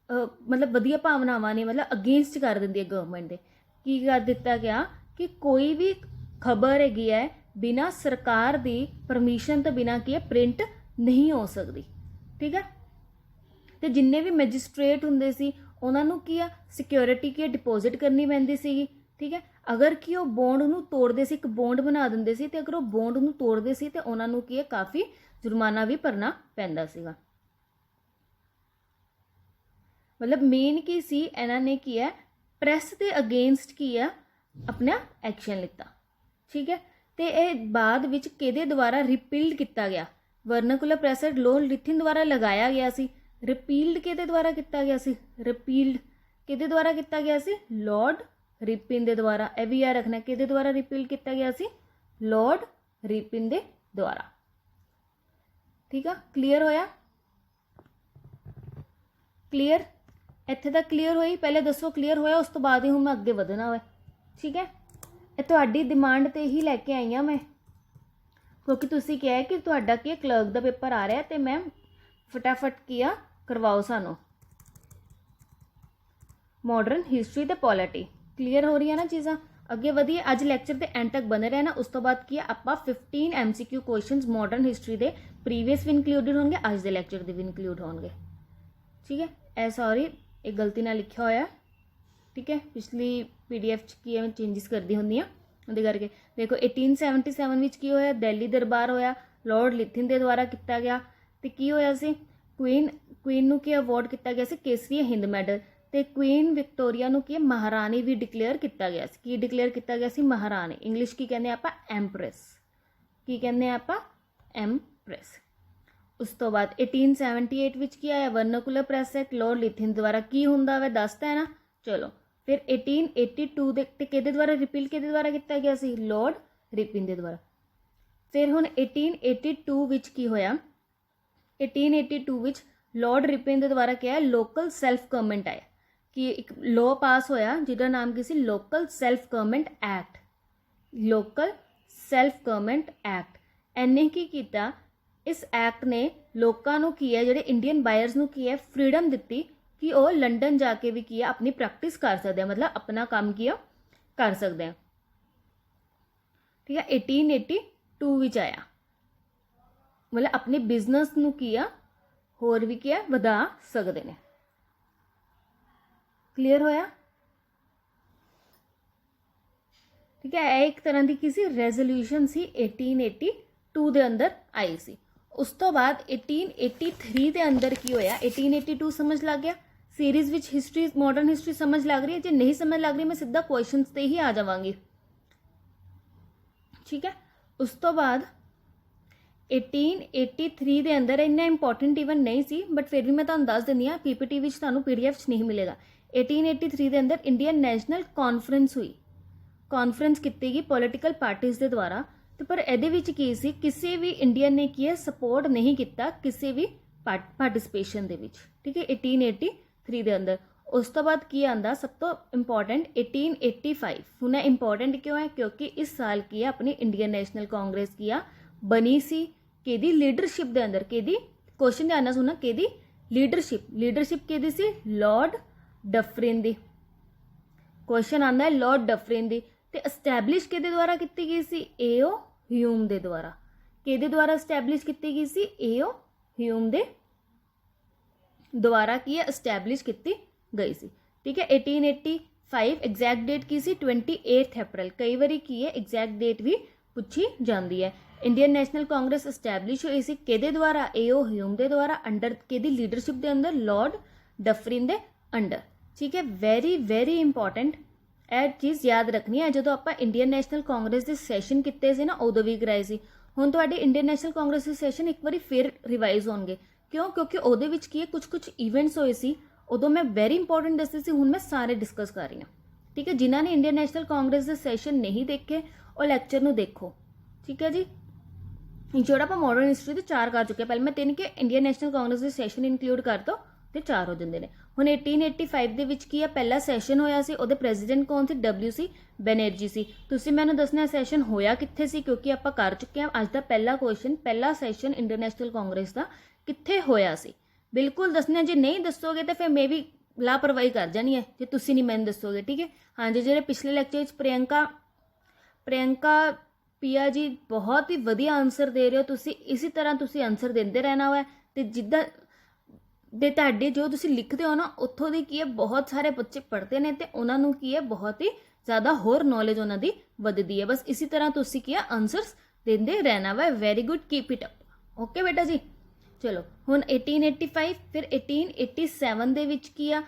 ਮਤਲਬ ਵਧੀਆ ਭਾਵਨਾਵਾਂ ਨੇ ਮਤਲਬ ਅਗੇਂਸਟ ਕਰ ਦਿੰਦੀ ਹੈ ਗਵਰਨਮੈਂਟ ਦੇ। ਕੀ ਕਰ ਦਿੱਤਾ ਗਿਆ ਕਿ ਕੋਈ ਵੀ ਖਬਰ ਹੈਗੀ ਹੈ ਬਿਨਾਂ ਸਰਕਾਰ ਦੀ ਪਰਮਿਸ਼ਨ ਤੋਂ ਬਿਨਾਂ ਕੀ ਹੈ ਪ੍ਰਿੰਟ ਨਹੀਂ ਹੋ ਸਕਦੀ। ਠੀਕ ਹੈ, ਤੇ ਜਿੰਨੇ ਵੀ ਮੈਜਿਸਟ੍ਰੇਟ ਹੁੰਦੇ ਸੀ ਉਹਨਾਂ ਨੂੰ ਕੀ ਆ ਸਿਕਿਉਰਿਟੀ ਕੀ ਡਿਪੋਜ਼ਿਟ ਕਰਨੀ ਪੈਂਦੀ ਸੀਗੀ। ਠੀਕ ਹੈ, ਅਗਰ ਕਿ ਉਹ ਬੌਂਡ ਨੂੰ ਤੋੜਦੇ ਸੀ ਇੱਕ ਬੌਂਡ ਬਣਾ ਦਿੰਦੇ ਸੀ ਤੇ ਅਗਰ ਉਹ ਬੌਂਡ ਨੂੰ ਤੋੜਦੇ ਸੀ ਤੇ ਉਹਨਾਂ ਨੂੰ ਕੀ ਹੈ ਕਾਫੀ ਜੁਰਮਾਨਾ ਵੀ ਭਰਨਾ ਪੈਂਦਾ ਸੀਗਾ। ਮਤਲਬ ਮੇਨ ਕੀ ਸੀ ਇਹਨਾਂ ਨੇ ਕੀ ਹੈ ਪ੍ਰੈਸ ਦੇ ਅਗੇਂਸਟ ਕੀ ਆ ਆਪਣਾ ਐਕਸ਼ਨ ਲਿੱਤਾ। ਠੀਕ ਹੈ, ਤੇ ਇਹ ਬਾਅਦ ਵਿੱਚ ਕਿਹਦੇ ਦੁਆਰਾ ਰਿਪੀਲਡ ਕੀਤਾ ਗਿਆ? ਵਰਨਾਕੂਲਰ ਪ੍ਰੈਸ ਐਕਟ ਲਾਰਡ ਲਿਥਨ ਦੁਆਰਾ ਲਗਾਇਆ ਗਿਆ ਸੀ। ਰਿਪੀਲਡ ਕਿਹਦੇ ਦੁਆਰਾ ਕੀਤਾ ਗਿਆ ਸੀ? ਰਿਪੀਲਡ ਕਿਹਦੇ ਦੁਆਰਾ ਕੀਤਾ ਗਿਆ ਸੀ? ਲਾਰਡ ਰਿਪਨ ਦੇ ਦੁਆਰਾ। ਇਹ ਵੀ ਯਾਦ ਰੱਖਣਾ ਕਿਹਦੇ ਦੁਆਰਾ ਰਿਪੀਲ ਕੀਤਾ ਗਿਆ ਸੀ? ਲਾਰਡ ਰਿਪਨ ਦੇ ਦੁਆਰਾ। ਠੀਕ ਆ, ਕਲੀਅਰ ਹੋਇਆ? ਕਲੀਅਰ? ਇੱਥੇ ਤੱਕ ਕਲੀਅਰ ਹੋਈ? ਪਹਿਲੇ ਦੱਸੋ ਕਲੀਅਰ ਹੋਇਆ, ਉਸ ਤੋਂ ਬਾਅਦ ਹੀ ਹੁਣ ਮੈਂ ਅੱਗੇ ਵਧਣਾ ਹੋਇਆ। ਠੀਕ ਹੈ, ਇਹ ਤੁਹਾਡੀ ਡਿਮਾਂਡ ਤੇ ਹੀ ਲੈ ਕੇ ਆਈ ਹਾਂ ਮੈਂ, ਕਿਉਂਕਿ ਤੁਸੀਂ ਕਿਹਾ ਕਿ ਤੁਹਾਡਾ ਕੀ ਕਲਰਕ ਦਾ ਪੇਪਰ ਆ ਰਿਹਾ ਤੇ ਮੈਂ ਫਟਾਫਟ ਕੀਆ ਕਰਵਾਓ ਸਾਨੂੰ ਮਾਡਰਨ ਹਿਸਟਰੀ ਤੇ ਪੋਲਿਟੀ। ਕਲੀਅਰ ਹੋ ਰਹੀਆਂ ਨਾ ਚੀਜ਼ਾਂ? ਅੱਗੇ ਵਧੀਏ। ਅੱਜ ਲੈਕਚਰ ਦੇ ਐਂਡ ਤੱਕ ਬਣੇ ਰਹਿਣਾ। ਉਸ ਤੋਂ ਬਾਅਦ ਕੀ ਆਪਾਂ 15 MCQ ਕੁਐਸਚਨਸ ਮਾਡਰਨ ਹਿਸਟਰੀ ਦੇ ਪ੍ਰੀਵੀਅਸ ਵੀ ਇਨਕਲੂਡਡ ਹੋਣਗੇ, ਅੱਜ ਦੇ ਲੈਕਚਰ ਦੇ ਵੀ ਇਨਕਲੂਡ ਹੋਣਗੇ। ਠੀਕ ਹੈ, ਇਹ ਸੌਰੀ ਇੱਕ ਗਲਤੀ ਨਾਲ ਲਿਖਿਆ ਹੋਇਆ। ਠੀਕ ਹੈ, ਪਿਛਲੀ PDF 'ਚ ਕੀ ਐਵੇਂ ਚੇਂਜਿਸ ਕਰਦੀ ਹੁੰਦੀ ਆ ਉਹਦੇ ਕਰਕੇ। ਦੇਖੋ 1877 ਵਿੱਚ ਕੀ ਹੋਇਆ? ਦਿੱਲੀ ਦਰਬਾਰ ਹੋਇਆ, ਲਾਰਡ ਲਿਥਨ ਦੇ ਦੁਆਰਾ ਕੀਤਾ ਗਿਆ। ਤੇ ਕੀ ਹੋਇਆ ਸੀ? ਕੁਈਨ ਨੂੰ ਕੀ ਅਵਾਰਡ ਕੀਤਾ ਗਿਆ ਸੀ? ਕੇਸਰੀ ਹਿੰਦ ਮੈਡਲ। ਤੇ ਕੁਈਨ ਵਿਕਟੋਰੀਆ ਨੂੰ ਕੀ ਮਹਾਰਾਣੀ ਵੀ ਡਿਕਲੇਅਰ ਕੀਤਾ ਗਿਆ ਸੀ। ਕੀ ਡਿਕਲੇਅਰ ਕੀਤਾ ਗਿਆ ਸੀ? ਮਹਾਰਾਣੀ। ਇੰਗਲਿਸ਼ ਕੀ ਕਹਿੰਦੇ ਆਪਾਂ? ਐਮਪ੍ਰੈਸ। ਕੀ ਕਹਿੰਦੇ ਆਪਾਂ? ਐਮਪ੍ਰੈਸ। ਉਸ ਤੋਂ ਬਾਅਦ 1878 ਵਿੱਚ ਕੀ ਆਇਆ? ਵਰਨਾਕੂਲਰ ਪ੍ਰੈਸ ਐਕਟ ਲਾਰਡ ਲਿਥਨ ਦੁਆਰਾ। ਕੀ ਹੁੰਦਾ ਵਾ ਦੱਸਦਾ ਹੈ ਨਾ। ਚਲੋ ਫਿਰ 1882 ਦੇ ਤੇ ਕਿਹਦੇ ਦੁਆਰਾ ਰਿਪੀਲ ਕਿਹਦੇ ਦੁਆਰਾ ਕੀਤਾ ਗਿਆ ਸੀ? ਲਾਰਡ ਰਿਪਨ ਦੇ ਦੁਆਰਾ। ਫਿਰ ਹੁਣ 1882 ਵਿੱਚ ਕੀ ਹੋਇਆ? 1882 ਵਿੱਚ ਲਾਰਡ ਰਿਪਨ ਦੇ ਦੁਆਰਾ ਕਿਹਾ ਲੋਕਲ ਸੈਲਫ ਗਵਰਨਮੈਂਟ ਆਇਆ ਕਿ ਇੱਕ ਲਾਅ ਪਾਸ ਹੋਇਆ ਜਿਹਦਾ ਨਾਮ ਕੀ ਸੀ? Local self government act. Local self government act. ਇਹਨੇ ਕੀ ਕੀਤਾ? ਇਸ ਐਕਟ ਨੇ ਲੋਕਾਂ ਨੂੰ ਕੀ ਹੈ ਜਿਹੜੇ ਇੰਡੀਅਨ ਬਾਇਰਸ ਨੂੰ ਕੀ ਹੈ ਫ੍ਰੀडम ਦਿੱਤੀ ਕਿ ਉਹ ਲੰਡਨ ਜਾ ਕੇ ਵੀ ਕੀ ਹੈ ਆਪਣੀ ਪ੍ਰੈਕਟਿਸ ਕਰ ਸਕਦੇ ਆ, ਮਤਲਬ ਆਪਣਾ ਕੰਮ ਕੀ ਆ ਕਰ ਸਕਦੇ ਆ। ਠੀਕ ਹੈ, 1882 ਵਿੱਚ ਆਇਆ। मतलब अपने बिजनेस ਨੂੰ ਕੀ ਆ ਹੋਰ ਵੀ ਕੀ ਆ ਵਧਾ ਸਕਦੇ ਨੇ। ਕਲੀਅਰ ਹੋਇਆ? ਠੀਕ ਹੈ, ਇਹ ਇੱਕ ਤਰ੍ਹਾਂ ਦੀ ਕਿਸੇ ਰੈਜ਼ੋਲੂਸ਼ਨ ਸੀ 1882 ਦੇ ਅੰਦਰ ਆਈ ਸੀ। ਉਸ ਤੋਂ ਬਾਅਦ 1883 ਦੇ ਅੰਦਰ ਕੀ ਹੋਇਆ? 1882 ਸਮਝ ਲੱਗ ਗਿਆ? ਸੀਰੀਜ਼ ਵਿੱਚ ਹਿਸਟਰੀ ਮਾਡਰਨ ਹਿਸਟਰੀ ਸਮਝ ਲੱਗ ਰਹੀ ਹੈ? ਜੇ ਨਹੀਂ ਸਮਝ ਲੱਗ ਰਹੀ ਮੈਂ ਸਿੱਧਾ ਕੁਐਸਚਨਸ ਤੇ ਹੀ ਆ ਜਾਵਾਂਗੀ। ਠੀਕ ਹੈ, ਉਸ ਤੋਂ ਬਾਅਦ 1883 ਦੇ ਅੰਦਰ ਇੰਨਾ ਇੰਪੋਰਟੈਂਟ ਇਵਨ ਨਹੀਂ ਸੀ, ਬਟ ਫਿਰ ਵੀ ਮੈਂ ਤੁਹਾਨੂੰ ਦੱਸ ਦਿੰਦੀ ਹਾਂ, ਪੀਪੀਟੀ ਵਿੱਚ ਤੁਹਾਨੂੰ ਪੀਡੀਐਫ 'ਚ ਨਹੀਂ ਮਿਲੇਗਾ। 1883 ਦੇ ਅੰਦਰ ਇੰਡੀਅਨ ਨੈਸ਼ਨਲ ਕਾਨਫਰੰਸ ਹੋਈ, ਕਾਨਫਰੰਸ ਕੀਤੀ ਗਈ ਪੋਲੀਟੀਕਲ ਪਾਰਟੀਜ਼ ਦੇ ਦੁਆਰਾ। ਤੇ ਪਰ ਇਹਦੇ ਵਿੱਚ ਕੀ ਸੀ, ਕਿਸੇ ਵੀ ਇੰਡੀਅਨ ਨੇ ਕੀ ਹੈ ਸਪੋਰਟ ਨਹੀਂ ਕੀਤਾ ਕਿਸੇ ਵੀ ਪਾਰਟਿਸਿਪੇਸ਼ਨ ਦੇ ਵਿੱਚ। ਠੀਕ ਹੈ, 1883 ਦੇ ਅੰਦਰ। ਉਸ ਤੋਂ ਬਾਅਦ ਕੀ ਆਂਦਾ ਸਭ ਤੋਂ ਇੰਪੋਰਟੈਂਟ 1885। ਹੁਣ ਇਹ ਇੰਪੋਰਟੈਂਟ ਕਿਉਂ ਹੈ? ਕਿਉਂਕਿ ਇਸ ਸਾਲ ਕੀ ਹੈ ਆਪਣੀ ਇੰਡੀਅਨ ਨੈਸ਼ਨਲ ਕਾਂਗਰਸ ਕੀ ਆ ਬਣੀ ਸੀ, ਕਿਹਦੀ ਲੀਡਰਸ਼ਿਪ ਦੇ ਅੰਦਰ? ਕਿਹਦੀ? ਕੁਐਸਚਨ ਧਿਆਨ ਨਾਲ ਸੁਣਾ, ਕਿਹਦੀ ਲੀਡਰਸ਼ਿਪ ਕਿਹਦੀ ਸੀ? ਲਾਰਡ ਡਫਰਿਨ ਦੀ। ਕੁਐਸਚਨ ਆਂਦਾ ਹੈ ਲਾਰਡ ਡਫਰਿਨ ਦੀ। ਤੇ ਐਸਟੈਬਲਿਸ਼ ਕਿਹਦੇ ਦੁਆਰਾ ਕੀਤੀ ਗਈ ਸੀ? ਏਓ ਹਿਊਮ ਦੇ ਦੁਆਰਾ। ਕਿਹਦੇ ਦੁਆਰਾ ਐਸਟੈਬਲਿਸ਼ ਕੀਤੀ ਗਈ ਸੀ? ਏਓ ਹਿਊਮ ਦੇ ਦੁਆਰਾ ਕੀ ਹੈ ਐਸਟੈਬਲਿਸ਼ ਕੀਤੀ ਗਈ ਸੀ। ਠੀਕ ਹੈ, 1885 ਐਗਜ਼ੈਕਟ ਡੇਟ ਕੀ ਸੀ? 28 ਅਪ੍ਰੈਲ। ਕਈ ਵਾਰੀ ਕੀ ਹੈ ਐਗਜ਼ੈਕਟ ਡੇਟ ਵੀ ਪੁੱਛੀ ਜਾਂਦੀ ਹੈ। ਇੰਡੀਅਨ ਨੈਸ਼ਨਲ ਕਾਂਗਰਸ ਐਸਟੈਬਲਿਸ਼ ਹੋਈ ਸੀ ਕਿਹਦੇ ਦੁਆਰਾ? ਏਓ ਹਿਊਮ ਦੇ ਦੁਆਰਾ, ਅੰਡਰ ਕਿਹਦੀ ਲੀਡਰਸ਼ਿਪ ਦੇ ਅੰਦਰ? ਲਾਰਡ ਡਫਰਿਨ ਦੇ ਅੰਡਰ। ਠੀਕ ਹੈ, ਵੈਰੀ ਵੈਰੀ ਇੰਪੋਰਟੈਂਟ ਇਹ ਚੀਜ਼ ਯਾਦ ਰੱਖਣੀ ਹੈ। ਜਦੋਂ ਆਪਾਂ ਇੰਡੀਅਨ ਨੈਸ਼ਨਲ ਕਾਂਗਰਸ ਦੇ ਸੈਸ਼ਨ ਕੀਤੇ ਸੀ ਨਾ ਉਦੋਂ ਵੀ ਕਰਾਏ ਸੀ। ਹੁਣ ਤੁਹਾਡੇ ਇੰਡੀਅਨ ਨੈਸ਼ਨਲ ਕਾਂਗਰਸ ਦੇ ਸੈਸ਼ਨ ਇੱਕ ਵਾਰੀ ਫਿਰ ਰਿਵਾਈਜ਼ ਹੋਣਗੇ। ਕਿਉਂ? ਕਿਉਂਕਿ ਉਹਦੇ ਵਿੱਚ ਕੀ ਹੈ ਕੁਝ ਇਵੈਂਟਸ ਹੋਏ ਸੀ, ਉਦੋਂ ਮੈਂ ਵੈਰੀ ਇੰਪੋਰਟੈਂਟ ਦੱਸੇ ਸੀ, ਹੁਣ ਮੈਂ ਸਾਰੇ ਡਿਸਕਸ ਕਰ ਰਹੀ ਹਾਂ। ਠੀਕ ਹੈ, ਜਿਨ੍ਹਾਂ ਨੇ ਇੰਡੀਅਨ ਨੈਸ਼ਨਲ ਕਾਂਗਰਸ ਦੇ ਸੈਸ਼ਨ ਨਹੀਂ ਦੇਖੇ ਉਹ ਲੈਕਚਰ ਨੂੰ ਦੇਖੋ। ਠੀਕ ਹੈ ਜੀ, ਜਿਹੜਾ ਆਪਾਂ ਮਾਡਰਨ ਹਿਸਟਰੀ ਦੇ 4 ਕਰ ਚੁੱਕੇ, ਪਹਿਲਾਂ ਮੈਂ 3 ਕਿ ਇੰਡੀਅਨ ਨੈਸ਼ਨਲ ਕਾਂਗਰਸ ਦੇ ਸੈਸ਼ਨ ਇਨਕਲੂਡ ਕਰ ਦੋ ਤੇ 4 ਹੋ ਜਾਂਦੇ ਨੇ। ਹੁਣ 1885 ਦੇ ਵਿੱਚ ਕੀ ਆ ਪਹਿਲਾ ਸੈਸ਼ਨ ਹੋਇਆ ਸੀ, ਉਹਦੇ ਪ੍ਰੈਜ਼ੀਡੈਂਟ ਕੌਣ ਸੀ? WC ਬੈਨਰਜੀ ਸੀ। ਤੁਸੀਂ ਮੈਨੂੰ ਦੱਸਣਾ ਸੈਸ਼ਨ ਹੋਇਆ ਕਿੱਥੇ ਸੀ, ਕਿਉਂਕਿ ਆਪਾਂ ਕਰ ਚੁੱਕੇ ਹਾਂ। ਅੱਜ ਦਾ ਪਹਿਲਾ ਕੁਐਸਚਨ, ਪਹਿਲਾ ਸੈਸ਼ਨ ਇੰਡੀਅਨ ਨੈਸ਼ਨਲ ਕਾਂਗਰਸ ਦਾ ਕਿੱਥੇ ਹੋਇਆ ਸੀ? ਬਿਲਕੁਲ ਦੱਸਣਾ, ਜੇ ਨਹੀਂ ਦੱਸੋਗੇ ਤਾਂ ਫਿਰ ਮੈਂ ਵੀ ਲਾਪਰਵਾਹੀ ਕਰ ਜਾਣੀ ਹੈ ਜੇ ਤੁਸੀਂ ਨਹੀਂ ਮੈਨੂੰ ਦੱਸੋਗੇ। ਠੀਕ ਹੈ, ਹਾਂਜੀ, ਜਿਹੜੇ ਪਿਛਲੇ ਲੈਕਚਰ ਵਿੱਚ ਪ੍ਰਿਯੰਕਾ ਪਿਆ ਜੀ ਬਹੁਤ ਹੀ ਵਧੀਆ ਆਨਸਰ ਦੇ ਰਹੇ ਹੋ ਤੁਸੀਂ। ਇਸੇ ਤਰ੍ਹਾਂ ਤੁਸੀਂ ਆਨਸਰ ਦਿੰਦੇ ਰਹਿਣਾ ਹੋਇਆ ਤੇ ਜਿੱਦਾਂ ਦੇ ਤੁਹਾਡੇ ਜੋ ਤੁਸੀਂ ਲਿਖਦੇ ਹੋ ਨਾ ਉੱਥੋਂ ਦੀ ਕੀ ਹੈ ਬਹੁਤ ਸਾਰੇ ਬੱਚੇ ਪੜ੍ਹਦੇ ਨੇ ਤੇ ਉਹਨਾਂ ਨੂੰ ਕੀ ਹੈ ਬਹੁਤ ਹੀ ਜ਼ਿਆਦਾ ਹੋਰ ਨੌਲੇਜ ਉਹਨਾਂ ਦੀ ਵੱਧਦੀ ਹੈ। ਬਸ ਇਸੇ ਤਰ੍ਹਾਂ ਤੁਸੀਂ ਕੀ ਹੈ ਆਨਸਰਸ ਦਿੰਦੇ ਰਹਿਣਾ ਵਾ। Very good, keep it up. Okay ਬੇਟਾ ਜੀ, ਚਲੋ ਹੁਣ 1885 ਫਿਰ 1887 ਦੇ ਵਿੱਚ ਕੀ ਆ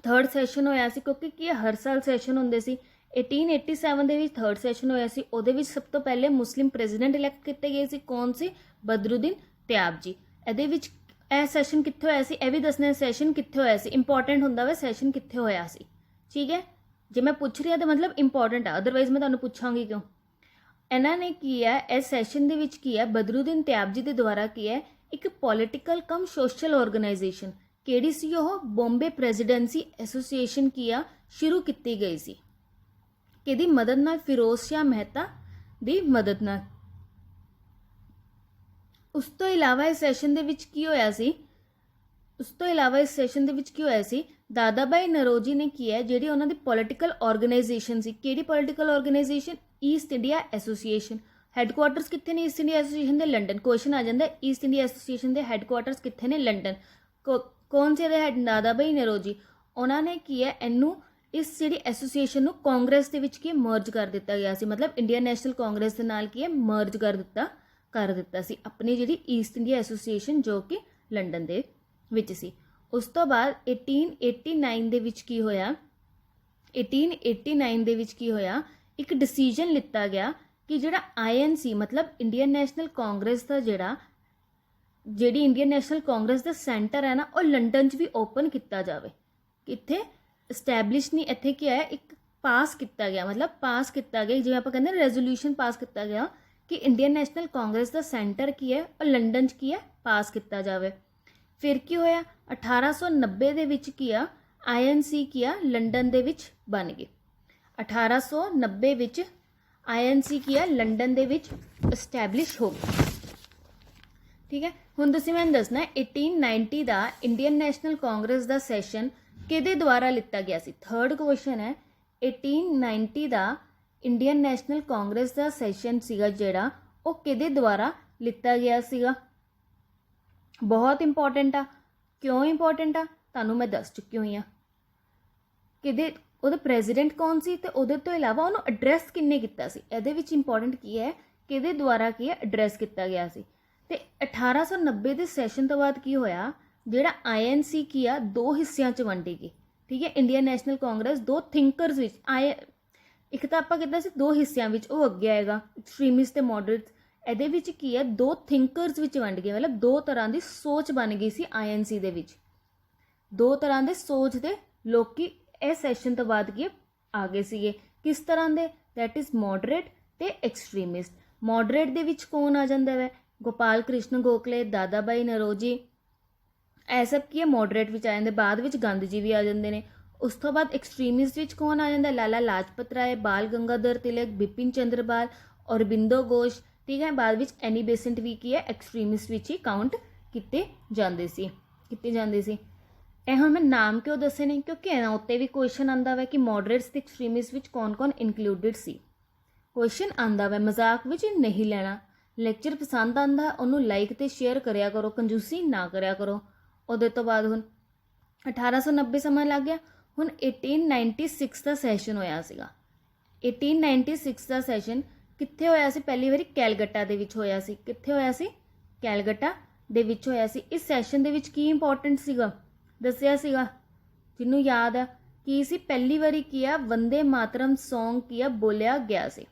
ਥਰਡ ਸੈਸ਼ਨ ਹੋਇਆ ਸੀ, ਕਿਉਂਕਿ ਕੀ ਹਰ ਸਾਲ ਸੈਸ਼ਨ ਹੁੰਦੇ ਸੀ। 1887 ਦੇ ਵਿੱਚ ਥਰਡ ਸੈਸ਼ਨ ਹੋਇਆ ਸੀ, ਉਹਦੇ ਵਿੱਚ ਸਭ ਤੋਂ ਪਹਿਲੇ ਮੁਸਲਿਮ ਪ੍ਰੈਜ਼ੀਡੈਂਟ ਇਲੈਕਟ ਕੀਤੇ ਗਏ ਸੀ। ਕੌਣ ਸੀ? ਬਦਰੁਦੀਨ ਤਿਆਬ ਜੀ। ਇਹਦੇ ਵਿੱਚ ਇਹ ਸੈਸ਼ਨ ਕਿੱਥੇ ਹੋਇਆ ਸੀ ਇਹ ਵੀ ਦੱਸਣਾ, ਸੈਸ਼ਨ ਕਿੱਥੇ ਹੋਇਆ ਸੀ ਇੰਪੋਰਟੈਂਟ ਹੁੰਦਾ ਵਾ ਸੈਸ਼ਨ ਕਿੱਥੇ ਹੋਇਆ ਸੀ। ਠੀਕ ਹੈ, ਜੇ ਮੈਂ ਪੁੱਛ ਰਹੀ ਹਾਂ ਤਾਂ ਮਤਲਬ ਇੰਪੋਰਟੈਂਟ ਆ, ਅਦਰਵਾਈਜ਼ ਮੈਂ ਤੁਹਾਨੂੰ ਪੁੱਛਾਂਗੀ ਕਿਉਂ। ਇਹਨਾਂ ਨੇ ਕੀ ਹੈ ਇਸ ਸੈਸ਼ਨ ਦੇ ਵਿੱਚ ਕੀ ਹੈ ਬਦਰੁਦੀਨ ਤਿਆਬ ਜੀ ਦੇ ਦੁਆਰਾ ਕੀ ਹੈ ਇੱਕ ਪੋਲੀਟੀਕਲ ਕਮ ਸੋਸ਼ਲ ਆਰਗੇਨਾਈਜੇਸ਼ਨ, ਕਿਹੜੀ ਸੀ ਉਹ? ਬੰਬੇ ਪ੍ਰੈਜ਼ੀਡੈਂਸੀ ਐਸੋਸੀਏਸ਼ਨ ਕੀ ਆ ਸ਼ੁਰੂ ਕੀਤੀ ਗਈ ਸੀ। ਕਿਹਦੀ ਮਦਦ ਨਾਲ? ਫਿਰੋਜ਼ ਸ਼ਾਹ ਮਹਿਤਾ ਦੀ ਮਦਦ ਨਾਲ। ਉਸ ਤੋਂ ਇਲਾਵਾ ਇਸ ਸੈਸ਼ਨ ਦੇ ਵਿੱਚ ਕੀ ਹੋਇਆ ਸੀ ਦਾਦਾ ਭਾਈ ਨਰੋਜੀ ਨੇ ਕੀ ਹੈ ਜਿਹੜੀ ਉਹਨਾਂ ਦੀ ਪੋਲੀਟੀਕਲ ਆਰਗੇਨਾਈਜੇਸ਼ਨ ਸੀ, ਕਿਹੜੀ political organisation? East India association. Headquarters ਕਿੱਥੇ ਨੇ ਈਸਟ ਇੰਡੀਆ ਐਸੋਸੀਏਸ਼ਨ ਦੇ? ਲੰਡਨ। ਕੁਐਸਚਨ ਆ ਜਾਂਦਾ ਈਸਟ ਇੰਡੀਆ ਐਸੋਸੀਏਸ਼ਨ ਦੇ ਹੈੱਡਕੁਆਰਟਰਸ ਕਿੱਥੇ ਨੇ? ਲੰਡਨ। ਕੌਣ ਸੀ ਇਹਦੇ ਹੈਡ? ਦਾਦਾ ਭਾਈ ਨਰੋਜੀ। ਉਹਨਾਂ ਨੇ ਕੀ ਹੈ ਇਹਨੂੰ ਇਸ ਜਿਹੜੀ ਐਸੋਸੀਏਸ਼ਨ ਨੂੰ ਕਾਂਗਰਸ ਦੇ ਵਿੱਚ ਕੀ ਮਰਜ ਕਰ ਦਿੱਤਾ ਗਿਆ ਸੀ, ਮਤਲਬ ਇੰਡੀਅਨ ਨੈਸ਼ਨਲ ਕਾਂਗਰਸ ਦੇ ਨਾਲ ਕੀ ਹੈ ਮਰਜ ਕਰ ਦਿੱਤਾ ਸੀ ਆਪਣੀ ਜਿਹੜੀ ਈਸਟ ਇੰਡੀਆ ਐਸੋਸੀਏਸ਼ਨ ਜੋ ਕਿ ਲੰਡਨ ਦੇ ਵਿੱਚ ਸੀ। ਉਸ ਤੋਂ ਬਾਅਦ 1889 ਦੇ ਵਿੱਚ ਕੀ ਹੋਇਆ? 1889 ਦੇ ਵਿੱਚ ਕੀ ਹੋਇਆ ਇੱਕ ਡਿਸੀਜਨ ਲਿੱਤਾ ਗਿਆ ਕਿ ਜਿਹੜਾ INC ਮਤਲਬ ਇੰਡੀਅਨ ਨੈਸ਼ਨਲ ਕਾਂਗਰਸ ਦਾ ਜਿਹੜੀ ਇੰਡੀਅਨ ਨੈਸ਼ਨਲ ਕਾਂਗਰਸ ਦਾ ਸੈਂਟਰ ਹੈ ਨਾ ਉਹ ਲੰਡਨ 'ਚ ਵੀ ਓਪਨ ਕੀਤਾ ਜਾਵੇ। ਕਿੱਥੇ? ਐਸਟੈਬਲਿਸ਼ ਨਹੀਂ, ਇੱਥੇ ਕੀ ਹੈ ਇੱਕ ਪਾਸ ਕੀਤਾ ਗਿਆ, ਮਤਲਬ ਪਾਸ ਕੀਤਾ ਗਿਆ ਜਿਵੇਂ ਆਪਾਂ ਕਹਿੰਦੇ ਰੈਜ਼ੋਲੂਸ਼ਨ ਪਾਸ ਕੀਤਾ ਗਿਆ ਕਿ ਇੰਡੀਅਨ ਨੈਸ਼ਨਲ ਕਾਂਗਰਸ ਦਾ ਸੈਂਟਰ ਕੀ ਹੈ ਉਹ ਲੰਡਨ 'ਚ ਕੀ ਹੈ ਪਾਸ ਕੀਤਾ ਜਾਵੇ। ਫਿਰ ਕੀ ਹੋਇਆ 1890 ਦੇ ਵਿੱਚ ਕੀ ਆ INC ਕੀ ਆ ਲੰਡਨ ਦੇ ਵਿੱਚ ਬਣ ਗਈ। 1890 ਵਿੱਚ INC ਕੀ ਆ ਲੰਡਨ ਦੇ ਵਿੱਚ ਐਸਟੈਬਲਿਸ਼ ਹੋ ਗਈ। ਠੀਕ ਹੈ, ਹੁਣ ਤੁਸੀਂ ਮੈਨੂੰ ਦੱਸਣਾ 1890 ਦਾ ਇੰਡੀਅਨ ਨੈਸ਼ਨਲ ਕਾਂਗਰਸ ਦਾ ਸੈਸ਼ਨ ਕਿਹਦੇ ਦੁਆਰਾ ਲਿੱਤਾ ਗਿਆ ਸੀ? ਥਰਡ ਕੁਐਸਚਨ ਹੈ 1890 ਦਾ ਇੰਡੀਅਨ ਨੈਸ਼ਨਲ ਕਾਂਗਰਸ ਦਾ ਸੈਸ਼ਨ ਸੀਗਾ ਜਿਹੜਾ ਉਹ ਕਿਹਦੇ ਦੁਆਰਾ ਲਿੱਤਾ ਗਿਆ ਸੀਗਾ। ਬਹੁਤ ਇੰਪੋਰਟੈਂਟ ਆ। ਕਿਉਂ ਇੰਪੋਰਟੈਂਟ ਆ ਤੁਹਾਨੂੰ ਮੈਂ ਦੱਸ ਚੁੱਕੀ ਹੋਈ ਹਾਂ। ਕਿਹਦੇ ਉਹਦਾ ਪ੍ਰੈਜ਼ੀਡੈਂਟ ਕੌਣ ਸੀ ਤੇ ਉਹਦੇ ਤੋਂ ਇਲਾਵਾ ਉਹਨੂੰ ਐਡਰੈਸ ਕਿੰਨੇ ਕੀਤਾ ਸੀ। ਇਹਦੇ ਵਿੱਚ ਇੰਪੋਰਟੈਂਟ ਕੀ ਹੈ, ਕਿਹਦੇ ਦੁਆਰਾ ਕੀ ਹੈ ਐਡਰੈਸ ਕੀਤਾ ਗਿਆ ਸੀ। ਤੇ 1890 ਦੇ ਸੈਸ਼ਨ ਤੋਂ ਬਾਅਦ ਕੀ ਹੋਇਆ, ਜਿਹੜਾ INC ਕੀ ਆ ਦੋ ਹਿੱਸਿਆਂ 'ਚ ਵੰਡੀ ਗਈ। ਠੀਕ ਹੈ, ਇੰਡੀਅਨ ਨੈਸ਼ਨਲ ਕਾਂਗਰਸ ਦੋ ਥਿੰਕਰਸ ਵਿੱਚ ਆਏ। ਇੱਕ ਤਾਂ ਆਪਾਂ ਕੀਤਾ ਸੀ ਦੋ ਹਿੱਸਿਆਂ ਵਿੱਚ, ਉਹ ਅੱਗੇ ਆਏਗਾ ਐਕਸਟ੍ਰੀਮਿਸਟ ਤੇ ਮੋਡਰੇਟ। ਇਹਦੇ ਵਿੱਚ ਕੀ ਹੈ ਦੋ ਥਿੰਕਰਸ ਵਿੱਚ ਵੰਡ ਗਏ, ਮਤਲਬ ਦੋ ਤਰ੍ਹਾਂ ਦੀ ਸੋਚ ਬਣ ਗਈ ਸੀ INC ਦੇ ਵਿੱਚ। ਦੋ ਤਰ੍ਹਾਂ ਦੇ ਸੋਚ ਦੇ ਲੋਕੀ ਇਹ ਸੈਸ਼ਨ ਤੋਂ ਬਾਅਦ ਕੀ ਆ ਗਏ ਸੀਗੇ। ਕਿਸ ਤਰ੍ਹਾਂ ਦੇ, ਦੈਟ ਇਜ਼ ਮੋਡਰੇਟ ਤੇ ਐਕਸਟ੍ਰੀਮਿਸਟ। ਮੋਡਰੇਟ ਦੇ ਵਿੱਚ ਕੌਣ ਆ ਜਾਂਦਾ ਵੈ, ਗੋਪਾਲ ਕ੍ਰਿਸ਼ਨ ਗੋਖਲੇ, ਦਾਦਾ ਭਾਈ ਨਰੋਜੀ, ਇਹ ਸਭ ਕੀ ਹੈ ਮੋਡਰੇਟ ਵਿੱਚ ਆ ਜਾਂਦੇ। ਬਾਅਦ ਵਿੱਚ ਗਾਂਧੀ ਜੀ ਵੀ ਆ ਜਾਂਦੇ ਨੇ। ਉਸ ਤੋਂ ਬਾਅਦ ਐਕਸਟ੍ਰੀਮਿਸਟ ਵਿੱਚ ਕੌਣ ਆ ਜਾਂਦਾ, ਲਾਲਾ ਲਾਜਪਤ ਰਾਏ, ਬਾਲ ਗੰਗਾਧਰ ਤਿਲਕ, ਬਿਪਿਨ ਚੰਦਰ ਪਾਲ, ਔਰਬਿੰਦੋ ਘੋਸ਼। ਠੀਕ ਹੈ, ਬਾਅਦ ਵਿੱਚ ਐਨੀ ਬੇਸੈਂਟ ਵੀ ਕੀ ਹੈ ਐਕਸਟ੍ਰੀਮਿਸਟ ਵਿੱਚ ਹੀ ਕਾਊਂਟ ਕੀਤੇ ਜਾਂਦੇ ਸੀ। ਇਹ ਹੁਣ ਮੈਂ ਨਾਮ ਕਿਉਂ ਦੱਸੇ ਨੇ, ਕਿਉਂਕਿ ਇਹਨਾਂ ਉੱਤੇ ਵੀ ਕੁਐਸਚਨ ਆਉਂਦਾ ਵਾ ਕਿ ਮੋਡਰੇਟਸ ਤੇ ਐਕਸਟ੍ਰੀਮਿਸਟ ਵਿੱਚ ਕੌਣ ਇਨਕਲੂਡਡ ਸੀ। ਕੁਐਸਚਨ ਆਉਂਦਾ ਵਾ, ਮਜ਼ਾਕ ਵਿੱਚ ਨਹੀਂ ਲੈਣਾ। ਲੈਕਚਰ ਪਸੰਦ ਆਉਂਦਾ ਉਹਨੂੰ ਲਾਈਕ ਤੇ ਸ਼ੇਅਰ ਕਰਿਆ ਕਰੋ, ਕੰਜੂਸੀ ਨਾ ਕਰਿਆ ਕਰੋ। ਉਹਦੇ ਤੋਂ ਬਾਅਦ ਹੁਣ 1890 ਸਮਾਂ ਲੱਗ ਗਿਆ। ਹੁਣ 1896 ਦਾ ਸੈਸ਼ਨ ਹੋਇਆ ਸੀਗਾ। 1896 ਦਾ ਸੈਸ਼ਨ ਕਿੱਥੇ ਹੋਇਆ ਸੀ, ਪਹਿਲੀ ਵਾਰੀ ਕੈਲਕੱਟਾ ਦੇ ਵਿੱਚ ਹੋਇਆ ਸੀ। ਕਿੱਥੇ ਹੋਇਆ ਸੀ, ਕੈਲਕੱਟਾ ਦੇ ਵਿੱਚ ਹੋਇਆ ਸੀ। ਇਸ ਸੈਸ਼ਨ ਦੇ ਵਿੱਚ ਕੀ ਇੰਪੋਰਟੈਂਟ ਸੀਗਾ ਦੱਸਿਆ ਸੀਗਾ, ਜਿਹਨੂੰ ਯਾਦ ਆ ਕੀ ਸੀ, ਪਹਿਲੀ ਵਾਰੀ ਕੀ ਆ ਵੰਦੇ ਮਾਤਰਮ ਸੌਂਗ ਕੀ ਆ ਬੋਲਿਆ ਗਿਆ ਸੀ।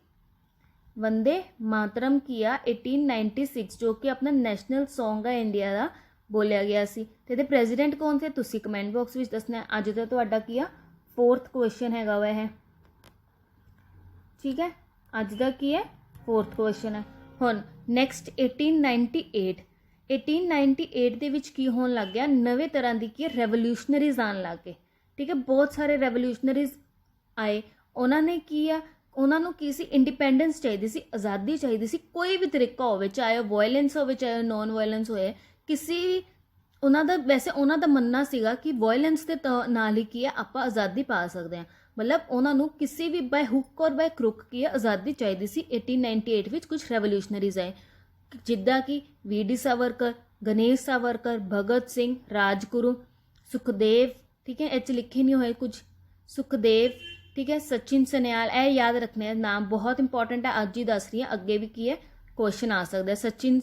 ਵੰਦੇ ਮਾਤਰਮ ਕੀ ਆ 1896 ਜੋ ਕਿ ਆਪਣਾ ਨੈਸ਼ਨਲ ਸੌਂਗ ਆ ਇੰਡੀਆ ਦਾ, ਬੋਲਿਆ ਗਿਆ ਸੀ। ਤੇ ਇਹਦੇ ਪ੍ਰੈਜ਼ੀਡੈਂਟ ਕੌਣ ਸੀ ਤੁਸੀਂ ਕਮੈਂਟ ਬਾਕਸ ਵਿੱਚ ਦੱਸਣਾ। ਅੱਜ ਦਾ ਤੁਹਾਡਾ ਕੀ ਆ 4th ਕੁਐਸਚਨ ਹੈਗਾ ਵਾ ਇਹ। ਠੀਕ ਹੈ, ਅੱਜ ਦਾ ਕੀ ਹੈ 4th ਕੁਐਸਚਨ ਹੈ। ਹੁਣ ਨੈਕਸਟ 1898 ਦੇ ਵਿੱਚ ਕੀ ਹੋਣ ਲੱਗ ਗਿਆ, ਨਵੇਂ ਤਰ੍ਹਾਂ ਦੀ ਕੀ ਰੈਵੋਲੂਸ਼ਨਰੀਜ਼ ਆਉਣ ਲੱਗ ਗਏ। ਠੀਕ ਹੈ, ਬਹੁਤ ਸਾਰੇ ਰੈਵੋਲੂਸ਼ਨਰੀਜ਼ ਆਏ। ਉਹਨਾਂ ਨੇ ਕੀ ਆ, ਉਹਨਾਂ ਨੂੰ ਕੀ ਸੀ ਇੰਡੀਪੈਂਡੈਂਸ ਚਾਹੀਦੀ ਸੀ, ਆਜ਼ਾਦੀ ਚਾਹੀਦੀ ਸੀ। ਕੋਈ ਵੀ ਤਰੀਕਾ ਹੋਵੇ, ਚਾਹੇ ਵਾਇਲੈਂਸ ਹੋਵੇ ਚਾਹੇ ਨੋਨ ਵਾਇਲੈਂਸ ਹੋਏ, ਕਿਸੇ ਉਹਨਾਂ ਦਾ ਵੈਸੇ ਉਹਨਾਂ ਦਾ ਮੰਨਣਾ ਸੀਗਾ ਕਿ ਵਾਇਲੈਂਸ ਦੇ ਨਾਲ ਹੀ ਕੀ ਹੈ ਆਪਾਂ ਆਜ਼ਾਦੀ ਪਾ ਸਕਦੇ ਹਾਂ। ਮਤਲਬ ਉਹਨਾਂ ਨੂੰ ਕਿਸੇ ਵੀ ਬਾਈ ਹੁੱਕ ਔਰ ਬਾਈ ਕਰੁੱਕ ਕੀ ਹੈ ਆਜ਼ਾਦੀ ਚਾਹੀਦੀ ਸੀ। 1898 ਵਿੱਚ ਕੁਝ ਰੈਵੋਲੂਸ਼ਨਰੀਜ਼ ਆਏ, ਜਿੱਦਾਂ ਕਿ VD ਸਾਵਰਕਰ, ਗਣੇਸ਼ ਸਾਵਰਕਰ, ਭਗਤ ਸਿੰਘ, ਰਾਜਗੁਰੂ, ਸੁਖਦੇਵ। ਠੀਕ ਹੈ, ਇਹ 'ਚ ਲਿਖੇ ਨਹੀਂ ਹੋਏ ਕੁਝ, ਸੁਖਦੇਵ। ਠੀਕ ਹੈ, ਸਚਿਨ ਸਨਿਆਲ। ਇਹ ਯਾਦ ਰੱਖਣੇ ਨਾਮ ਬਹੁਤ ਇੰਪੋਰਟੈਂਟ ਹੈ, ਅੱਜ ਹੀ ਦੱਸ ਰਹੀ ਹਾਂ, ਅੱਗੇ ਵੀ ਕੀ ਹੈ ਕੁਐਸਚਨ ਆ ਸਕਦਾ। ਸਚਿਨ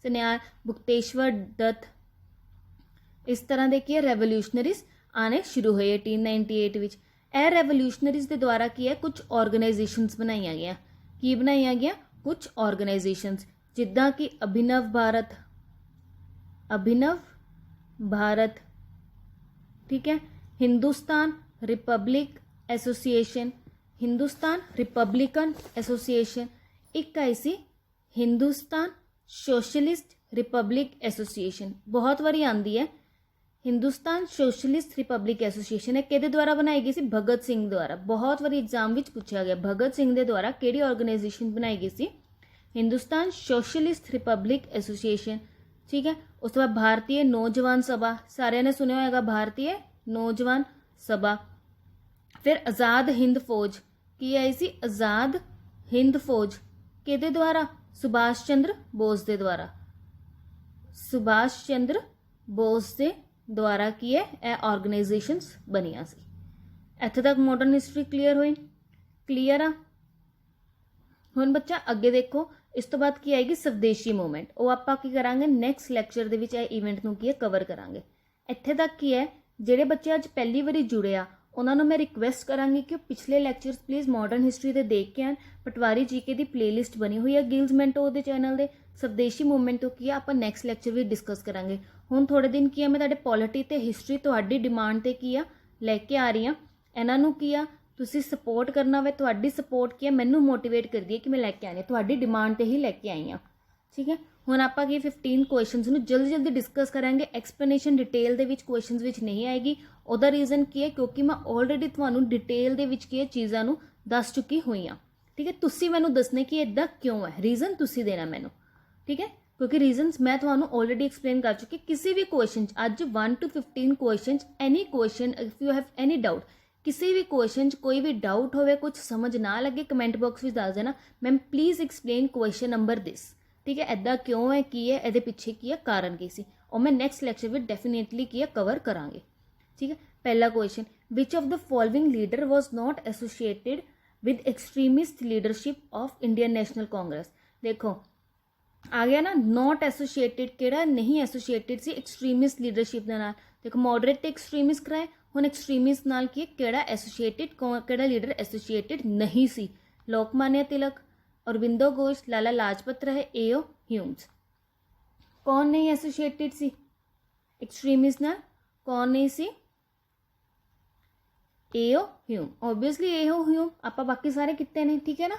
ਸਨਿਆਲ, ਬੁਕਤੇਸ਼ਵਰ ਦੱਤ। ਇਸ ਤਰ੍ਹਾਂ ਦੇ ਕੀ ਹੈ ਰੈਵੋਲੂਸ਼ਨਰੀਜ਼ ਆਣੇ ਸ਼ੁਰੂ ਹੋਏ 1898 ਵਿੱਚ। ਇਹ ਰੈਵੋਲੂਸ਼ਨਰੀਜ਼ ਦੇ ਦੁਆਰਾ ਕੀ ਹੈ ਕੁਝ ਆਰਗੇਨਾਈਜੇਸ਼ਨਸ ਬਣਾਈਆਂ ਗਈਆਂ। ਕੀ ਬਣਾਈਆਂ ਗਈਆਂ, ਕੁਝ ਆਰਗੇਨਾਈਜੇਸ਼ਨਸ, ਜਿੱਦਾਂ ਕਿ ਅਭਿਨਵ ਭਾਰਤ। ਠੀਕ ਹੈ, Hindustan republic association, Hindustan Republican association. ਇੱਕ ਆਈ ਸੀ ਹਿੰਦੁਸਤਾਨ ਸੋਸ਼ਲਿਸਟ ਰਿਪਬਲਿਕ ਐਸੋਸੀਏਸ਼ਨ, ਬਹੁਤ ਵਾਰੀ ਆਉਂਦੀ ਹੈ। ਹਿੰਦੁਸਤਾਨ ਸੋਸ਼ਲਿਸਟ ਰਿਪਬਲਿਕ ਐਸੋਸੀਏਸ਼ਨ ਹੈ ਕਿਹਦੇ ਦੁਆਰਾ ਬਣਾਈ ਗਈ ਸੀ, ਭਗਤ ਸਿੰਘ ਦੁਆਰਾ। ਬਹੁਤ ਵਾਰੀ ਐਗਜ਼ਾਮ ਵਿੱਚ ਪੁੱਛਿਆ ਗਿਆ ਭਗਤ ਸਿੰਘ ਦੇ ਦੁਆਰਾ ਕਿਹੜੀ ਆਰਗੇਨਾਈਜੇਸ਼ਨ ਬਣਾਈ ਗਈ ਸੀ, ਹਿੰਦੁਸਤਾਨ ਸੋਸ਼ਲਿਸਟ ਰਿਪਬਲਿਕ ਐਸੋਸੀਏਸ਼ਨ। ਠੀਕ ਹੈ, ਉਸ ਤੋਂ ਬਾਅਦ ਭਾਰਤੀ ਨੌਜਵਾਨ ਸਭਾ, ਸਾਰਿਆਂ ਨੇ ਸੁਣਿਆ ਹੋਏਗਾ ਭਾਰਤੀ ਨੌਜਵਾਨ ਸਭਾ। ਫਿਰ ਆਜ਼ਾਦ ਹਿੰਦ ਫੌਜ ਕੀ ਆਈ ਸੀ, ਆਜ਼ਾਦ ਹਿੰਦ ਫੌਜ ਕਿਹਦੇ ਦੁਆਰਾ, ਸੁਭਾਸ਼ ਚੰਦਰ ਬੋਸ ਦੇ ਦੁਆਰਾ। ਸੁਭਾਸ਼ ਚੰਦਰ ਬੋਸ ਦੇ ਦੁਆਰਾ ਕੀ ਹੈ ਇਹ ਆਰਗੇਨਾਈਜੇਸ਼ਨਸ ਬਣੀਆਂ ਸੀ। ਇੱਥੇ ਤੱਕ ਮਾਡਰਨ ਹਿਸਟਰੀ ਕਲੀਅਰ ਹੋਈ, ਕਲੀਅਰ ਆ। ਹੁਣ ਬੱਚਾ ਅੱਗੇ ਦੇਖੋ, ਇਸ ਤੋਂ ਬਾਅਦ ਕੀ ਆਏਗੀ ਸਵਦੇਸ਼ੀ ਮੂਵਮੈਂਟ। ਉਹ ਆਪਾਂ ਕੀ ਕਰਾਂਗੇ ਨੈਕਸਟ ਲੈਕਚਰ ਦੇ ਵਿੱਚ ਇਹ ਇਵੈਂਟ ਨੂੰ ਕੀ ਹੈ ਕਵਰ ਕਰਾਂਗੇ। ਇੱਥੇ ਤੱਕ ਕੀ ਹੈ, ਜਿਹੜੇ ਬੱਚੇ ਅੱਜ ਪਹਿਲੀ ਵਾਰੀ ਜੁੜੇ ਆ ਉਹਨਾਂ ਨੂੰ ਮੈਂ ਰਿਕੁਐਸਟ ਕਰਾਂਗੀ ਕਿ ਉਹ ਪਿਛਲੇ ਲੈਕਚਰਸ ਪਲੀਜ਼ ਮਾਡਰਨ ਹਿਸਟਰੀ ਦੇ ਦੇਖ ਕੇ ਆਣ। ਪਟਵਾਰੀ ਜੀਕੇ ਦੀ ਪਲੇਲਿਸਟ ਬਣੀ ਹੋਈ ਹੈ ਗਿਲਜ਼ ਮੈਂਟੋ ਦੇ ਚੈਨਲ ਦੇ। ਸਵਦੇਸ਼ੀ ਮੂਵਮੈਂਟ ਤੋਂ ਕੀ ਆ ਆਪਾਂ ਨੈਕਸਟ ਲੈਕਚਰ ਵੀ ਡਿਸਕਸ ਕਰਾਂਗੇ। ਹੁਣ ਥੋੜੇ ਦਿਨ ਕੀ ਆ ਮੈਂ ਤੁਹਾਡੇ ਪੋਲਿਟੀ ਤੇ ਹਿਸਟਰੀ ਤੁਹਾਡੀ ਡਿਮਾਂਡ ਤੇ ਕੀ ਆ ਲੈ ਕੇ ਆ ਰਹੀ ਹਾਂ। ਇਹਨਾਂ ਨੂੰ ਕੀ ਆ ਤੁਸੀਂ ਸਪੋਰਟ ਕਰਨਾ ਵੇ, ਤੁਹਾਡੀ ਸਪੋਰਟ ਕੀ ਹੈ ਮੈਨੂੰ ਮੋਟੀਵੇਟ ਕਰਦੀ ਹੈ ਕਿ ਮੈਂ ਲੈ ਕੇ ਆਣੀ, ਤੁਹਾਡੀ ਡਿਮਾਂਡ ਤੇ ਹੀ ਲੈ ਕੇ ਆਈ ਹਾਂ। ਠੀਕ ਹੈ, ਹੁਣ ਆਪਾਂ ਕੀ 15 ਕੁਐਸਚਨਸ ਨੂੰ ਜਲਦੀ ਡਿਸਕਸ ਕਰਾਂਗੇ। ਐਕਸਪਲੇਨੇਸ਼ਨ ਡਿਟੇਲ ਦੇ ਵਿੱਚ ਕੁਐਸਚਨਸ ਵਿੱਚ ਨਹੀਂ ਆਏਗੀ। ਉਹਦਾ ਰੀਜ਼ਨ ਕੀ ਹੈ, ਕਿਉਂਕਿ ਮੈਂ ਆਲਰੇਡੀ ਤੁਹਾਨੂੰ ਡਿਟੇਲ ਦੇ ਵਿੱਚ ਕੀ ਚੀਜ਼ਾਂ ਨੂੰ ਦੱਸ ਚੁੱਕੀ ਹੋਈ ਹਾਂ। ਠੀਕ ਹੈ, ਤੁਸੀਂ ਮੈਨੂੰ ਦੱਸਣੇ ਕਿ ਇਦਾਂ ਕਿਉਂ ਹੈ, ਰੀਜ਼ਨ ਤੁਸੀਂ ਦੇਣਾ ਮੈਨੂੰ। ਠੀਕ ਹੈ, ਕਿਉਂਕਿ ਰੀਜ਼ਨਸ ਮੈਂ ਤੁਹਾਨੂੰ ਆਲਰੇਡੀ ਐਕਸਪਲੇਨ ਕਰ ਚੁੱਕੀ। ਕਿਸੇ ਵੀ ਕੁਐਸਚਨ ਅੱਜ 1 to 15 questions, any question if you have any doubt, ਕਿਸੇ ਵੀ ਕੁਐਸਚਨ 'ਚ ਕੋਈ ਵੀ ਡਾਊਟ ਹੋਵੇ, ਕੁਝ ਸਮਝ ਨਾ ਲੱਗੇ, ਕਮੈਂਟ ਬਾਕਸ ਵਿੱਚ ਦੱਸ ਦੇਣਾ ma'am please explain question number this. ठीक है, ऐदा क्यों है, की है, ਇਹਦੇ ਪਿੱਛੇ ਕੀ ਹੈ, ਕਾਰਨ ਕੀ ਸੀ, ਉਹ ਮੈਂ ਨੈਕਸਟ ਲੈਕਚਰ ਵਿੱਚ ਡੈਫੀਨੇਟਲੀ ਕੀ ਹੈ ਕਵਰ ਕਰਾਂਗੇ। ठीक है, पहला question, which of the following leader was not associated with extremist leadership of Indian national Congress. देखो आ गया ना, नॉट एसोसिएटेड केड़ा नहीं एसोसिएटेड सी एक्सट्रीमिस्ट लीडरशिप दे नाल। देखो मॉडरेट ते एक्सट्रीमिस्ट कराए, हुण एक्सट्रीमिस्ट नाल की केड़ा एसोसिएटेड, केड़ा लीडर एसोसिएटेड नहीं सी, लोकमान्य तिलक, अरविंदो घोष, लाला लाजपत राय, एओ ह्यूम्स। कौन नहीं एसोसिएटेड सी एक्सट्रीमिस्ट नाल, कौन नहीं सी, एओ ह्यूम। ओबवियसली एओ ह्यूम, आप बाकी सारे कितने ने, ठीक है ना,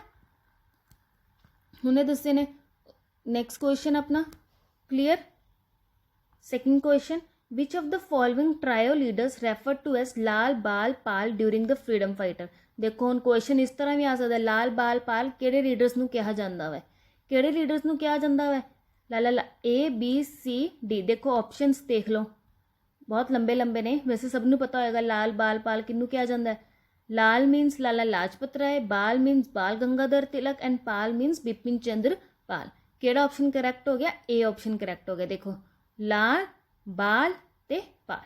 हुणे दसे ने। नेक्स्ट क्वेश्चन अपना clear. Second question, which of the following trio leaders refer to as Lal Bal Pal during the freedom fighter. देखो हुण क्वेश्चन इस तरह भी आ सकता है, लाल बाल पाल किहड़े लीडर्स नूं कहा जांदा वै, किहड़े लीडर्स नूं कहा जांदा वै, ला ए बी सी डी। देखो ऑप्शंस देख लो, बहुत लंबे लंबे ने, वैसे सबनों पता होगा लाल बाल पाल किन्नू क्या जाता है। लाल मीनस लाला लाजपत राय, बाल मीनस बाल गंगाधर तिलक एंड पाल मीनस बिपिन चंद्र पाल। केड़ा ऑप्शन करैक्ट हो गया, ए ऑप्शन करैक्ट हो गया। देखो लाल बाल ते पाल,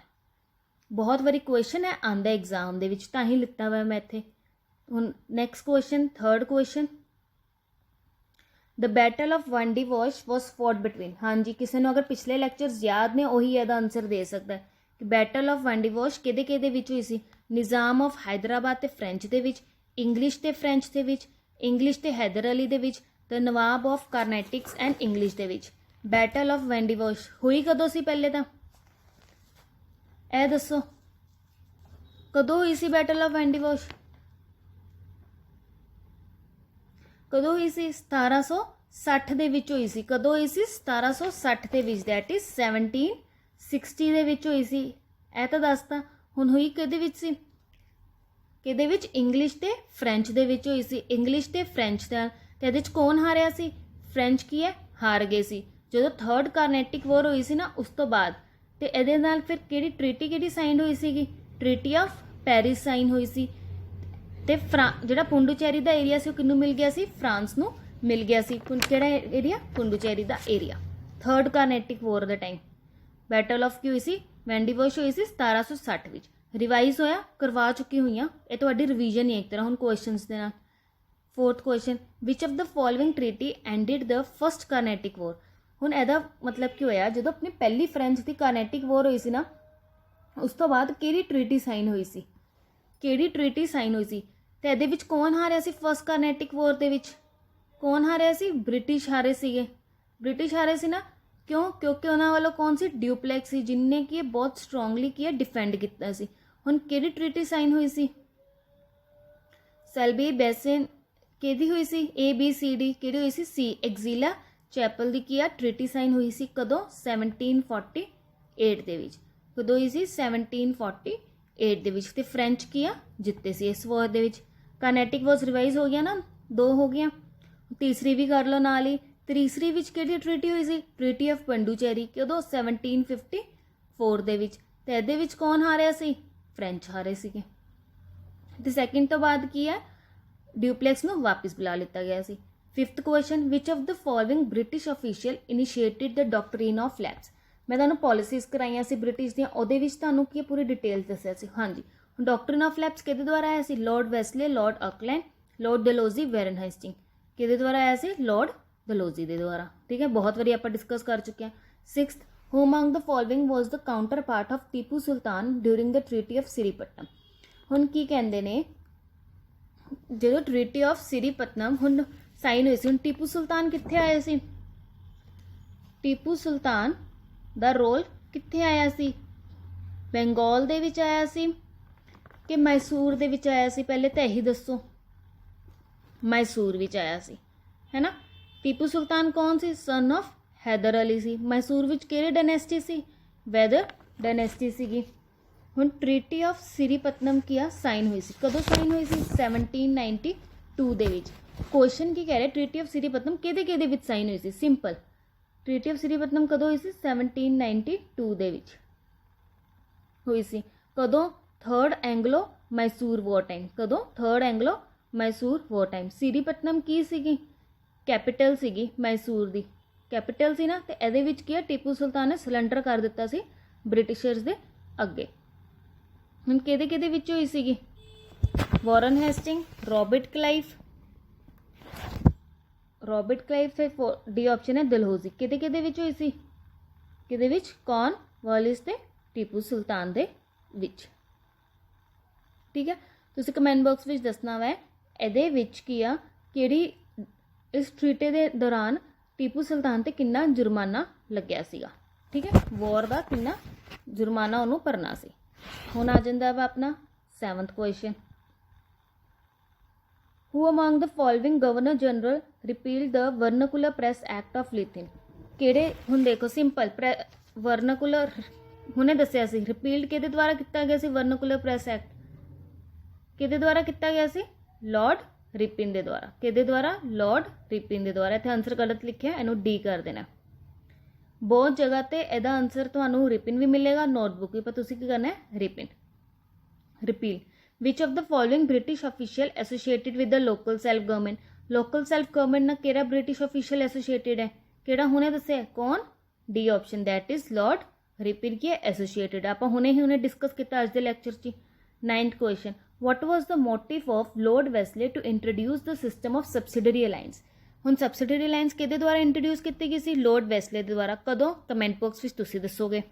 बहुत बारी क्वेश्चन है आंदा एग्जाम दे विच, तां ही लिता हुआ मैं इत्थे। हुण next question, third question, the battle of Wandiwash was fought between. हाँ जी, किसी ने अगर पिछले लैक्चर्स याद ने वही ਇਹਦਾ आंसर दे सकता है कि बैटल ऑफ वांडी वॉश किहदे विच हुई सी, निज़ाम ऑफ हैदराबाद ते फ्रेंच दे विच, इंग्लिश ते फ्रेंच दे विच, इंग्लिश ते हैदर अली दे विच, the Nawab of Carnatics and English दे विच। बैटल ऑफ वांडी वॉश हुई कदों सी, पहले तां ਇਹ दसो कदों हुई सी बैटल ऑफ वांडी वॉश, कदों हुई सी, 1760 ਦੇ ਵਿੱਚ ਹੋਈ ਸੀ। ਕਦੋਂ ਹੋਈ ਸੀ, 1760 ਦੇ ਵਿੱਚ, दैट इज 1760 ਦੇ ਵਿੱਚ ਹੋਈ ਸੀ। ਇਹ ਤਾਂ ਦੱਸਤਾ। ਹੁਣ ਹੋਈ ਕਿਹਦੇ ਵਿੱਚ ਸੀ, ਕਿਹਦੇ ਵਿੱਚ, ਇੰਗਲਿਸ਼ ਤੇ ਫ੍ਰੈਂਚ ਦੇ ਵਿੱਚ ਹੋਈ ਸੀ। ਇੰਗਲਿਸ਼ ਤੇ ਫ੍ਰੈਂਚ ਦਾ, ਤੇ ਇਹਦੇ ਵਿੱਚ ਕੌਣ ਹਾਰਿਆ ਸੀ, ਫ੍ਰੈਂਚ ਕੀ ਹੈ, ਹਾਰ ਗਏ ਸੀ। ਜਦੋਂ ਥਰਡ ਕਾਰਨੈਟਿਕ ਵੋਰ ਹੋਈ ਸੀ ਨਾ, ਉਸ ਤੋਂ ਬਾਅਦ ਤੇ ਇਹਦੇ ਨਾਲ ਫਿਰ ਕਿਹੜੀ ਟ੍ਰੀਟੀ ਕਿਹੜੀ ਸਾਈਨ ਹੋਈ ਸੀਗੀ, ਟ੍ਰੀਟੀ ਆਫ ਪੈਰਿਸ ਸਾਈਨ ਹੋਈ ਸੀ। ਤੇ ਜਿਹੜਾ ਪੁੰਡੂਚੇਰੀ ਦਾ ਏਰੀਆ ਸੀ ਉਹ ਕਿਹਨੂੰ ਮਿਲ ਗਿਆ ਸੀ, ਫਰਾਂਸ ਨੂੰ ਮਿਲ ਗਿਆ ਸੀ। ਕਿਹੜਾ ਏਰੀਆ, ਪੁੰਡੂਚੇਰੀ ਦਾ ਏਰੀਆ। ਥਰਡ ਕਾਰਨੈਟਿਕ ਵੋਰ ਦਾ ਟਾਈਮ ਬੈਟਲ ਆਫ ਕੀ ਹੋਈ ਸੀ, ਵੈਂਡੀ ਵॉश ਹੋਈ ਸੀ 1760 ਵਿੱਚ। ਰਿਵਾਈਜ਼ ਹੋਇਆ, ਕਰਵਾ ਚੁੱਕੀ ਹੋਈਆਂ, ਇਹ ਤੁਹਾਡੀ ਰਿਵੀਜ਼ਨ ਹੀ ਇੱਕ ਤਰ੍ਹਾਂ ਹੁਣ ਕੁਐਸਚਨਸ ਦੇ ਨਾਲ। Fourth question, which of the following treaty ended the first Carnatic war. ਹੁਣ ਇਹਦਾ ਮਤਲਬ ਕੀ ਹੋਇਆ, ਜਦੋਂ ਆਪਣੀ ਪਹਿਲੀ ਫ੍ਰੈਂਚ ਦੀ ਕਾਰਨੈਟਿਕ ਵੋਰ ਹੋਈ ਸੀ ਨਾ, ਉਸ ਤੋਂ ਬਾਅਦ ਕਿਹੜੀ ਟ੍ਰੀਟੀ ਸਾਈਨ ਹੋਈ ਸੀ, ਕਿਹੜੀ ਟ੍ਰੀਟੀ ਸਾਈਨ ਹੋਈ ਸੀ, ਤੇ ਇਹਦੇ ਵਿੱਚ ਕੌਣ ਹਾਰਿਆ ਸੀ ਫਸਟ ਕਾਰਨੈਟਿਕ ਵੋਰ ਦੇ ਵਿੱਚ, ਕੌਣ ਹਾਰਿਆ ਸੀ, ਬ੍ਰਿਟਿਸ਼ ਹਾਰੇ ਸੀਗੇ। ਬ੍ਰਿਟਿਸ਼ ਹਾਰੇ ਸੀ ਨਾ, ਕਿਉਂ, ਕਿਉਂਕਿ ਉਹਨਾਂ ਵੱਲੋਂ ਕੌਣ ਸੀ, ਡਿਊਪਲੈਕਸ ਸੀ, ਜਿਨਨੇ ਕੀ ਬਹੁਤ ਸਟਰੋਂਗਲੀ ਕੀ ਡਿਫੈਂਡ ਕੀਤਾ ਸੀ। ਹੁਣ ਕਿਹੜੀ ਟ੍ਰੀਟੀ ਸਾਈਨ ਹੋਈ ਸੀ, ਸੈਲਬੀ ਬੈਸਨ ਕਿਹਦੀ ਹੋਈ ਸੀ, ABCD ਕਿਹੜੀ ਹੋਈ ਸੀ, C ਐਗਜ਼ੀਲਾ ਚੈਪਲ ਦੀ ਕੀ ਆ ਟ੍ਰੀਟੀ ਸਾਈਨ ਹੋਈ ਸੀ, ਕਦੋਂ 1748 ਦੇ ਵਿੱਚ। ਕਦੋਂ ਹੋਈ ਸੀ, 1748 ਦੇ ਵਿੱਚ। ਤੇ ਫ੍ਰੈਂਚ ਕੀ ਆ ਜਿੱਤੇ ਸੀ ਇਸ ਵਾਰ ਦੇ ਵਿੱਚ। ਕਾਰਨੈਟਿਕ ਵਾਸ ਰਿਵਾਈਜ਼ ਹੋ ਗਿਆ ਨਾ, 2 ਹੋ ਗਿਆ, ਤੀਸਰੀ ਵੀ ਕਰ ਲਓ ਨਾਲ ਹੀ। ਤੀਸਰੀ ਵਿੱਚ ਕਿਹੜੀ ਟ੍ਰੀਟੀ ਹੋਈ ਸੀ, ਟ੍ਰੀਟੀ ਆਫ ਪੰਡੂਚੇਰੀ, ਕਦੋਂ 1754 ਦੇ ਵਿੱਚ। ਤੇ ਇਹਦੇ ਵਿੱਚ ਕੌਣ ਹਾਰਿਆ ਸੀ, ਫ੍ਰੈਂਚ ਹਾਰੇ ਸੀਗੇ। ਤੇ ਸੈਕਿੰਡ ਤੋਂ ਬਾਅਦ ਕੀ ਹੈ, ਡਿਊਪਲੈਕਸ ਨੂੰ ਵਾਪਿਸ ਬੁਲਾ ਲਿੱਤਾ ਗਿਆ ਸੀ। Fifth question, which of the following British official initiated the doctrine of lapse. ਮੈਂ ਤੁਹਾਨੂੰ ਪੋਲਿਸੀਜ਼ ਕਰਾਈਆਂ ਸੀ ਬ੍ਰਿਟਿਸ਼ ਦੀਆਂ, ਉਹਦੇ ਵਿੱਚ ਤੁਹਾਨੂੰ ਕੀ ਪੂਰੀ ਡਿਟੇਲ ਦੱਸਿਆ ਸੀ। ਹਾਂਜੀ, ਹੁਣ ਡਾਕਟਰੀਨ ਆਫ ਲੈਪਸ ਕਿਹਦੇ ਦੁਆਰਾ ਆਇਆ ਸੀ, lord Wellesley, lord Auckland, lord Dalhousie, Warren Hastings. ਕਿਹਦੇ ਦੁਆਰਾ ਆਇਆ ਸੀ, ਲਾਰਡ ਡਲਹੌਜ਼ੀ ਦੇ ਦੁਆਰਾ। ਠੀਕ ਹੈ, ਬਹੁਤ ਵਾਰੀ ਆਪਾਂ ਡਿਸਕਸ ਕਰ ਚੁੱਕੇ ਹਾਂ। Sixth, who among the following was the counterpart of Tipu Sultan during the Treaty of Sripatnam। ਹੁਣ ਕੀ ਕਹਿੰਦੇ ਨੇ, ਜਦੋਂ ਟ੍ਰੀਟੀ ਆਫ ਸ੍ਰੀਪਤਨਮ ਹੁਣ ਸਾਈਨ ਹੋਈ ਸੀ, ਹੁਣ ਟੀਪੂ ਸੁਲਤਾਨ ਕਿੱਥੇ ਆਏ ਸੀ, ਟੀਪੂ ਸੁਲਤਾਨ ਦਾ ਰੋਲ ਕਿੱਥੇ ਆਇਆ ਸੀ, ਬੰਗਾਲ ਦੇ ਵਿੱਚ ਆਇਆ ਸੀ ਕਿ ਮੈਸੂਰ ਦੇ ਵਿੱਚ ਆਇਆ ਸੀ, ਪਹਿਲੇ ਤਾਂ ਇਹੀ ਦੱਸੋ। ਮੈਸੂਰ ਵਿੱਚ ਆਇਆ ਸੀ, ਹੈ ਨਾ। ਟੀਪੂ ਸੁਲਤਾਨ ਕੌਣ ਸੀ, ਸਨ ਆਫ हैदर अली सी। मैसूर विच किहड़ी डायनेस्टी सी, वैदर डायनेस्टी सीगी। हुण ट्रीटी ऑफ श्रीपतनम की साइन हुई सी, कदों साइन हुई सी, 1792 दे विच। क्वेश्चन की कह रहे, ट्रीटी ऑफ श्रीपतनम किहदे विच साइन हुई सी, सिंपल। ट्रीटी ऑफ श्रीपतनम कदों हुई सी, 1792 दे विच हुई सी। कदों, थर्ड एंगलो मैसूर वॉर टाइम। कदों, थर्ड एंगलो मैसूर वॉर टाइम। श्रीपतनम की सीगी, कैपिटल सीगी मैसूर दी, कैपिटल सी ना, तो ये की टीपू सुल्तान ने सलेंडर कर दिता सी ब्रिटिशर्स के अगे। हुण किहदे विच होई सीगी? वॉरन हेस्टिंग, रॉबर्ट क्लाइव ते डी ऑप्शन है डलहौजी। किहदे विच होई सी? किहदे विच? कॉर्नवालिस ते टीपू सुल्तान दे विच। ठीक है, तुसी कमेंट बॉक्स विच दसना वै इहदे विच की आ किहड़ी इस ट्रीटे दे दौरान टीपू सुल्तान ते किन्ना जुर्माना लग्या सीगा। ठीक है, वॉर दा किन्ना जुर्माना उन्होंने भरना सी। हुण आ जांदा वा अपना 7th question. Who among the following Governor General repealed the Vernacular Press Act of Lithin? किहड़े? हुण देखो सिंपल वर्नाकुलर हुणे दस्सिया सी रिपील्ड किहदे द्वारा किया गया सी? वर्नाकुलर प्रैस एक्ट किहदे द्वारा किया गया सी? लॉर्ड रिपिन दे द्वारा। किहदे द्वारा? लॉर्ड रिपिन दे द्वारा। इत्थे आंसर गलत लिखिया, इहनूं डी कर देना। बहुत जगह ते इहदा आंसर तुहानूं रिपिन भी मिलेगा, नोटबुक भी, पर तुसीं की करना है? Ripon. Repeal. Which of the following British official associated with the local self government? Local self government ना केड़ा British official associated है? केड़ा हुणे दस्सिया है? कौन? D option, that is Lord Ripon की एसोसिएटेड। आपां हुणे ही हुणे डिस्कस किया अज दे लैक्चर च। 9th question. What was the motive of Lord Wesley to introduce the system of subsidiary alliance? हुण सबसिडरी अलायंस किहदे द्वारा इंट्रोड्यूस की गई सी? लॉर्ड वेस्ले दे द्वारा। कदों? कमेंट बॉक्स विच तुसीं दसोगे।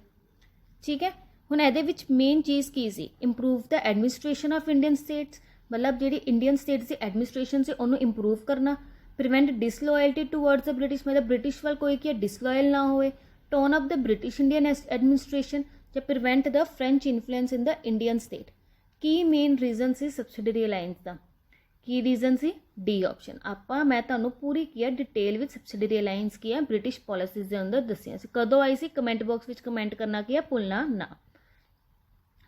ठीक है, हुण इहदे विच मेन चीज़ की सी? Improve the administration of Indian states, मतलब जिहड़ी इंडियन स्टेट्स की एडमिनिस्ट्रेशन से उन्होंने इंप्रूव करना। Prevent disloyalty towards the British, मतलब ब्रिटिश वाल कोई क्या डिसलॉयल ना होए। Tone up the British Indian administration, या prevent the French influence in the Indian state. की मेन रीजन सी सबसिडरी अलायंस का? की रीजन सी? D option. आपां मैं तुहानूं पूरी की डिटेल विच सबसिडरी अलायंस की ब्रिटिश पॉलिसीज के अंदर दसिया सी। कदों आई सी? कमेंट बॉक्स विच कमेंट करना की भुलना ना।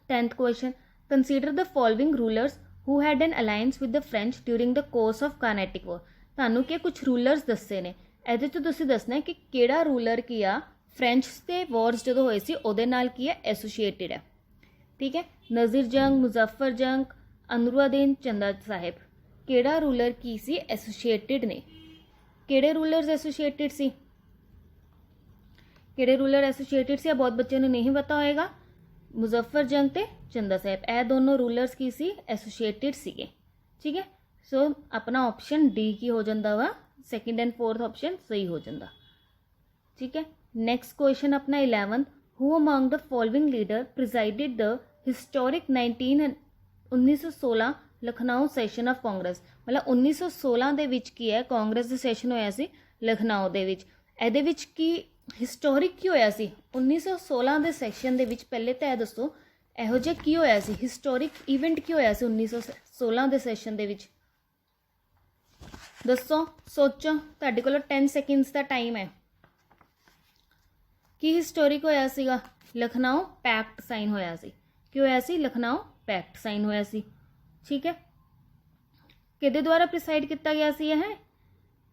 10th question. Consider the following rulers who had an alliance with the French during the course of Carnatic war. तुहानूं क्या कुछ रूलर्स दस्से ने, इहदे तो तुसीं दसना है कि किहड़ा रूलर की आ फ्रेंच ते वॉर्स जो होए सी उहदे नाल की है एसोसीएटेड है। ठीक है, नज़ीर जंग, मुजफ्फर जंग, अनवरुद्दीन चंदा साहिब। किहड़ा रूलर की सी एसोसीएटेड ने? किहड़े रूलर्स एसोसीएटेड सी? किहड़े रूलर एसोसीएटेड सी? बहुत बच्चों ने नहीं पता होएगा। मुजफ्फर जंग ते चंदा साहिब, यह दोनों रूलर्स की सी एसोसीएटेड सीगे। ठीक है, सो अपना ऑप्शन डी की हो जाता वा, 2nd एंड 4th ऑप्शन सही हो जाता। ठीक है, नेक्स्ट क्वेश्चन अपना 11th। Who among the following leader presided the historic 1916 Lucknow session of Congress, मतलब 1916 दे विच की है कांग्रेस का सैशन होया सी लखनऊ दे विच। इहदे विच की हिस्टोरिक की होया सी 1916 के सैशन दे विच? पहले तो यह दसो इहो जिहा की होया सी? हिस्टोरिक इवेंट की होया सी 1916 के सैशन दे विच? दसो, सोचो, तुहाडे कोल 10 सेकंड्स का टाइम है। की हिस्टोरिक होया सीगा? लखनऊ पैक्ट साइन होया सी। की होया सी? लखनऊ पैक्ट साइन होया सी। ठीक है, किहदे द्वारा प्रिसाइड किया गया सी? यह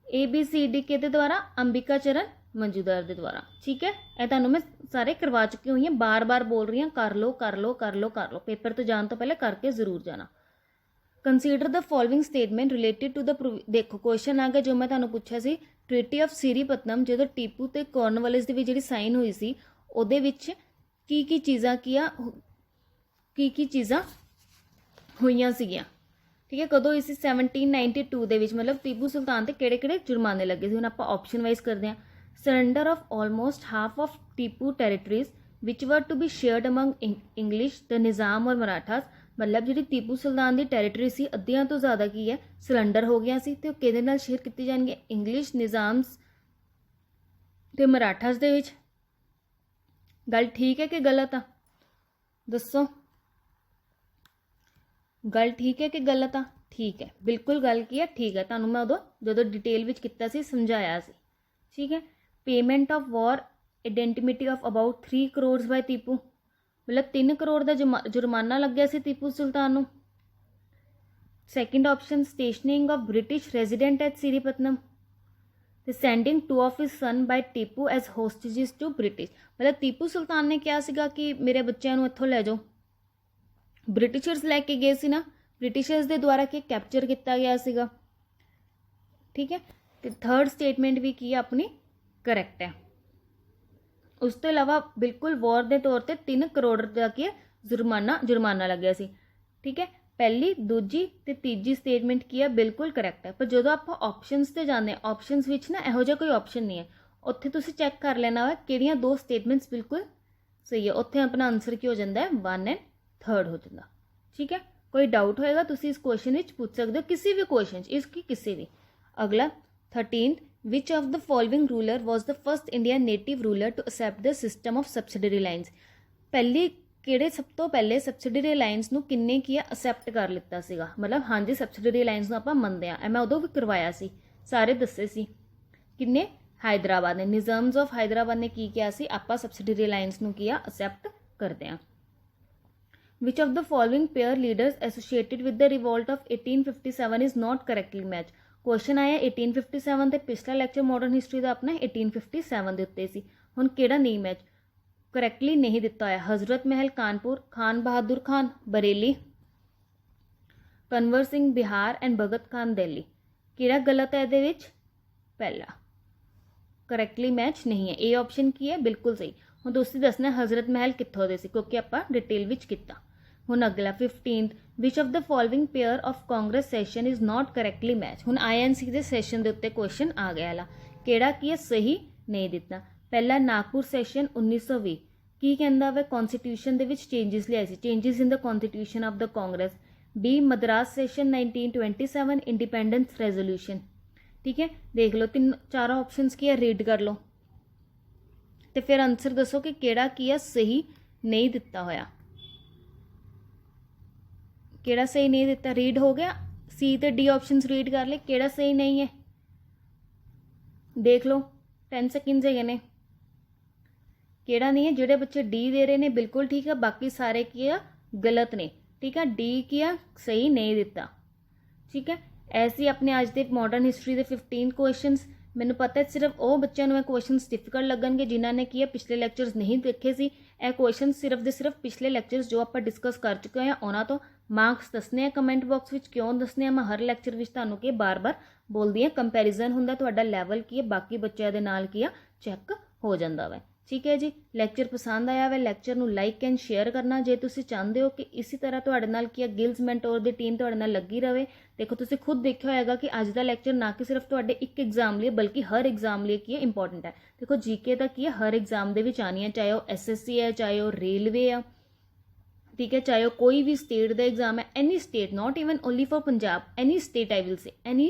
ABCD किहदे द्वारा? अंबिका चरण मौजूदार के द्वारा। ठीक है, यह तुहानूं मैं सारे करवा चुकी हुई हूँ, बार बार बोल रही हूँ, कर लो कर लो कर लो कर लो, पेपर तो जाने तो पहले करके जरूर जाना। Consider the following statement related to the देखो क्वेश्चन आ गया जो मैं तुहानूं पूछा सी ट्रीटी ऑफ सीरीपतनम जो टीपू ते कॉर्नवालिस दी जिहड़ी साइन हुई सी उहदे विच की चीज़ां की चीज़ां होईयां सीगियां। ठीक है, कदों इसी 1792 दे विच, मतलब टीपू सुल्तान ते किहड़े जुर्माने लगे सी। हुण आपां ऑप्शन वाइज करदे हां। Surrender of almost half of Tipu territories which were to be shared among English, the Nizam और मराठास, मतलब जी टीपू सुल्तान की टैरेटरी सी अद्धियां तो ज़्यादा की है सरेंडर हो गया सी ते किहदे नाल शेयर कीती जाणगे? इंग्लिश, निज़ाम्स ते मराठास दे विच। गल ठीक है कि गलत आ? दसो, गल ठीक है कि गलत आ? ठीक है, बिल्कुल गल की है ठीक है। तुहानूं मैं उदों जो डिटेल विच कीता सी समझाया सी। ठीक है, payment of war indemnity of about 3 crore by Tipu, मतलब 3 करोड़ का जुर्माना लग गया सी टीपू सुल्तान नूं। Second option stationing of British resident at Seringapatam, sending 2 of his son by Tipu as hostages to British, मतलब टीपू सुल्तान ने कहा सीगा कि मेरे बच्चों नूं इत्थों लै जाओ, ब्रिटिशर्स लैके गए सी ना, ब्रिटिशर्स के द्वारा कि कैप्चर किया गया सीगा। ठीक है, तो थर्ड स्टेटमेंट भी की अपनी ਕਰੈਕਟ ਹੈ। ਉਸ ਤੋਂ ਇਲਾਵਾ ਬਿਲਕੁਲ ਵਾਰ ਦੇ ਤੌਰ ਤੇ 3 ਕਰੋੜ ਦਾ ਕੀ ਹੈ ਜੁਰਮਾਨਾ ਲੱਗਿਆ ਸੀ। ਠੀਕ ਹੈ, ਪਹਿਲੀ, ਦੂਜੀ ਤੇ ਤੀਜੀ ਸਟੇਟਮੈਂਟ ਕੀ ਹੈ, ਬਿਲਕੁਲ ਕਰੈਕਟ ਹੈ। ਪਰ ਜਦੋਂ ਆਪਾਂ ਆਪਸ਼ਨਸ ਤੇ ਜਾਂਦੇ ਹਾਂ, ਆਪਸ਼ਨਸ ਵਿੱਚ ਨਾ ਇਹੋ ਜਿਹਾ ਕੋਈ ਆਪਸ਼ਨ ਨਹੀਂ ਹੈ। ਉੱਥੇ ਤੁਸੀਂ ਚੈੱਕ ਕਰ ਲੈਣਾ ਵਾ ਕਿਹੜੀਆਂ 2 ਸਟੇਟਮੈਂਟਸ ਬਿਲਕੁਲ ਸਹੀ ਹੈ। ਉੱਥੇ ਆਪਣਾ ਆਨਸਰ ਕੀ ਹੋ ਜਾਂਦਾ ਹੈ, 1 ਐਂਡ 3 ਹੋ ਜਾਂਦਾ। ਠੀਕ ਹੈ, ਕੋਈ ਡਾਊਟ ਹੋਏਗਾ ਤੁਸੀਂ ਇਸ ਕੁਐਸਚਨ ਵਿੱਚ ਪੁੱਛ ਸਕਦੇ ਹੋ, ਕਿਸੇ ਵੀ ਕੁਐਸਚਨ 'ਚ, ਇਸ ਕੀ ਕਿਸੇ ਵੀ। ਅਗਲਾ 13, which of the following ruler was the first Indian native ruler to accept the system of subsidiary lines? ਪਹਿਲੀ ਕਿਹੜੇ ਸਭ ਤੋਂ ਪਹਿਲੇ ਸਬਸਿਡਰੀ ਲਾਈਨਸ ਨੂੰ ਕਿੰਨੇ ਕੀ ਆ ਅਸੈਪਟ ਕਰ ਲਿੱਤਾ ਸੀਗਾ, ਮਤਲਬ ਹਾਂਜੀ ਸਬਸਿਡਰੀ ਲਾਈਨਸ ਨੂੰ ਆਪਾਂ ਮੰਨਦੇ ਆ। ਮੈਂ ਉਦੋਂ ਵੀ ਕਰਵਾਇਆ ਸੀ, ਸਾਰੇ ਦੱਸੇ ਸੀ। ਕਿੰਨੇ? ਹੈਦਰਾਬਾਦ ਨੇ, ਨਿਜ਼ਾਮਸ ਆਫ ਹੈਦਰਾਬਾਦ ਨੇ ਕੀ ਕਿਹਾ ਸੀ, ਆਪਾਂ ਸਬਸਿਡਰੀ ਲਾਈਨਸ ਨੂੰ ਕੀ ਆ ਅਸੈਪਟ ਕਰਦੇ ਆ। Which of the following pair leaders associated with the revolt of 1857 is not correctly matched? Question ਆਇਆ 1857 ਤੇ ਪਿਛਲਾ ਲੈਕਚਰ ਮਾਡਰਨ ਹਿਸਟਰੀ ਦਾ ਆਪਣਾ 1857 ਦੇ ਉੱਤੇ ਸੀ। ਹੁਣ ਕਿਹੜਾ ਨਹੀਂ ਮੈਚ ਕਰੈਕਟਲੀ ਨਹੀਂ ਦਿੱਤਾ ਹੋਇਆ? ਹਜ਼ਰਤ ਮਹਿਲ ਕਾਨਪੁਰ, ਖਾਨ ਬਹਾਦੁਰ ਖਾਨ ਬਰੇਲੀ, ਕਨਵਰ ਸਿੰਘ ਬਿਹਾਰ ਐਂਡ ਭਗਤ ਖਾਨ ਦਿੱਲੀ। ਕਿਹੜਾ ਗਲਤ ਹੈ ਇਹਦੇ ਵਿੱਚ? ਪਹਿਲਾ ਕਰੈਕਟਲੀ ਮੈਚ ਨਹੀਂ ਹੈ। ਇਹ ਆਪਸ਼ਨ ਕੀ ਹੈ? ਬਿਲਕੁਲ ਸਹੀ। ਹੁਣ ਤੁਸੀਂ ਦੱਸਣਾ ਹਜ਼ਰਤ ਮਹਿਲ ਕਿੱਥੋਂ ਦੇ ਸੀ, ਕਿਉਂਕਿ ਆਪਾਂ ਡਿਟੇਲ ਵਿੱਚ ਕੀਤਾ। ਹੁਣ ਅਗਲਾ 15th, which of the following pair of Congress session is not correctly matched. ਹੁਣ INC ਦੇ ਸੈਸ਼ਨ ਦੇ ਉੱਤੇ ਕੁਐਸਚਨ ਆ ਗਿਆ ਲਾ ਕਿਹੜਾ ਕੀ ਹੈ ਸਹੀ ਨਹੀਂ ਦਿੱਤਾ। ਪਹਿਲਾ ਨਾਗਪੁਰ ਸੈਸ਼ਨ 1920 ਕੀ ਕਹਿੰਦਾ ਵਾ, ਕਨਸਟੀਟਿਊਸ਼ਨ ਦੇ ਵਿੱਚ ਚੇਂਜਸ ਲਿਆਏ ਸੀ, changes in the constitution of the Congress. B Madras session 1927 independence resolution. ਠੀਕ ਹੈ, ਦੇਖ ਲਓ ਚਾਰਾਂ ਆਪਸ਼ਨਸ ਕੀ ਹੈ, ਰੀਡ ਕਰ ਲਓ ਤੇ ਫਿਰ ਆਨਸਰ ਦੱਸੋ ਕਿ ਕਿਹੜਾ ਕੀ ਹੈ ਸਹੀ ਨਹੀਂ ਦਿੱਤਾ ਹੋਇਆ, ਕਿਹੜਾ ਸਹੀ ਨਹੀਂ ਦਿੱਤਾ। ਰੀਡ ਹੋ ਗਿਆ, C ਤੇ D ਆਪਸ਼ਨਸ ਰੀਡ ਕਰ ਲਏ, ਕਿਹੜਾ ਸਹੀ ਨਹੀਂ ਹੈ ਦੇਖ ਲਓ, 10 ਸੈਕਿੰਡਸ ਹੈਗੇ ਨੇ। ਕਿਹੜਾ ਨਹੀਂ ਹੈ? ਜਿਹੜੇ ਬੱਚੇ D ਦੇ ਰਹੇ ਨੇ ਬਿਲਕੁਲ ਠੀਕ ਹੈ, ਬਾਕੀ ਸਾਰੇ ਕੀ ਆ ਗਲਤ ਨੇ। ਠੀਕ ਹੈ, D ਕੀ ਆ ਸਹੀ ਨਹੀਂ ਦਿੱਤਾ। ਠੀਕ ਹੈ, ਐਸੀ ਆਪਣੇ ਅੱਜ ਦੇ ਮਾਡਰਨ ਹਿਸਟਰੀ ਦੇ 15 ਕੁਐਸਚਨਸ। ਮੈਨੂੰ ਪਤਾ ਸਿਰਫ ਉਹ ਬੱਚਿਆਂ ਨੂੰ ਇਹ ਕੁਐਸਚਨਸ ਡਿਫਿਕਲਟ ਲੱਗਣਗੇ ਜਿਨ੍ਹਾਂ ਨੇ ਕੀ ਹੈ ਪਿਛਲੇ ਲੈਕਚਰਸ ਨਹੀਂ ਦੇਖੇ ਸੀ। ਇਹ ਕੁਐਸਚਨ ਸਿਰਫ ਦੇ ਸਿਰਫ ਪਿਛਲੇ ਲੈਕਚਰਸ ਜੋ ਆਪਾਂ ਡਿਸਕਸ ਕਰ ਚੁੱਕੇ ਹਾਂ ਉਹਨਾਂ ਤੋਂ ਮਾਰਕਸ ਦੱਸਣੇ ਆ ਕਮੈਂਟ ਬਾਕਸ ਵਿੱਚ। ਕਿਉਂ ਦੱਸਣੇ ਆ? ਮੈਂ ਹਰ ਲੈਕਚਰ ਵਿੱਚ ਤੁਹਾਨੂੰ ਕੀ ਬਾਰ-ਬਾਰ ਬੋਲਦੀ ਹਾਂ, ਕੰਪੈਰੀਜ਼ਨ ਹੁੰਦਾ, ਤੁਹਾਡਾ ਲੈਵਲ ਕੀ ਹੈ ਬਾਕੀ ਬੱਚਿਆਂ ਦੇ ਨਾਲ ਕੀ ਆ ਚੈੱਕ ਹੋ ਜਾਂਦਾ ਵਾ। ਠੀਕ ਹੈ ਜੀ, ਲੈਕਚਰ ਪਸੰਦ ਆਇਆ ਵਾ ਲੈਕਚਰ ਨੂੰ ਲਾਈਕ ਐਂਡ ਸ਼ੇਅਰ ਕਰਨਾ। ਜੇ ਤੁਸੀਂ ਚਾਹੁੰਦੇ ਹੋ ਕਿ ਇਸੇ ਤਰ੍ਹਾਂ ਤੁਹਾਡੇ ਨਾਲ ਕੀ ਆ ਗਿਲਸ ਮੈਂਟੋਰ ਦੀ ਟੀਮ ਤੁਹਾਡੇ ਨਾਲ ਲੱਗੀ ਰਹੇ। ਦੇਖੋ ਤੁਸੀਂ ਖੁਦ ਦੇਖਿਆ ਹੋਏਗਾ ਕਿ ਅੱਜ ਦਾ ਲੈਕਚਰ ਨਾ ਕਿ ਸਿਰਫ ਤੁਹਾਡੇ ਇੱਕ ਐਗਜ਼ਾਮ ਲਈ ਬਲਕਿ ਹਰ ਐਗਜ਼ਾਮ ਲਈ ਕੀ ਹੈ ਇੰਪੋਰਟੈਂਟ ਹੈ। ਦੇਖੋ ਜੀਕੇ ਦਾ ਕੀ ਹੈ ਹਰ ਐਗਜ਼ਾਮ ਦੇ ਵਿੱਚ ਆਉਣੀ ਹੈ, ਚਾਹੇ ਉਹ SSC ਹੈ, ਚਾਹੇ ਉਹ ਰੇਲਵੇ ਆ, ठीक है, चाहे वो कोई भी स्टेट का एग्जाम है, any state, not even only for Punjab, any state I will say, any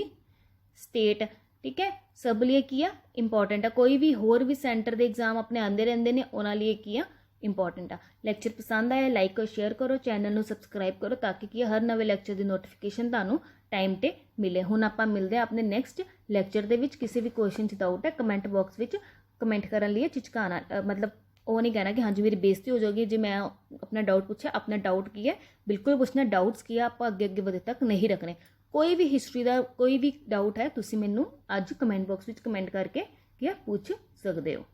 state. ठीक है, सब लिए की है इंपॉर्टेंट है। कोई भी होर भी सेंटर के एग्जाम अपने आते रहते हैं, उन्होंने लिए की है इंपॉर्टेंट है। लैक्चर पसंद आया लाइक और शेयर करो, चैनल में सबसक्राइब करो ताकि की हर नवे लैक्चर की नोटिफिकेशन तुहानू टाइम ते मिले। हुण आपां मिलदे अपने नैक्सट लैक्चर दे विच। किसी भी क्वेश्चन च डाउट है कमेंट बॉक्स विच कमेंट करने लिए झिझकाना, मतलब वो नहीं कहना कि हाँ जी मेरी बेइज्जती हो जाएगी जे मैं अपना डाउट पूछा। अपना डाउट की है बिल्कुल पूछना, डाउट्स की है आप अगे अगे वधे तक नहीं रखने। कोई भी हिस्ट्री का कोई भी डाउट है तुसी मैनू अज कमेंट बॉक्स में कमेंट करके क्या पूछ सकते हो।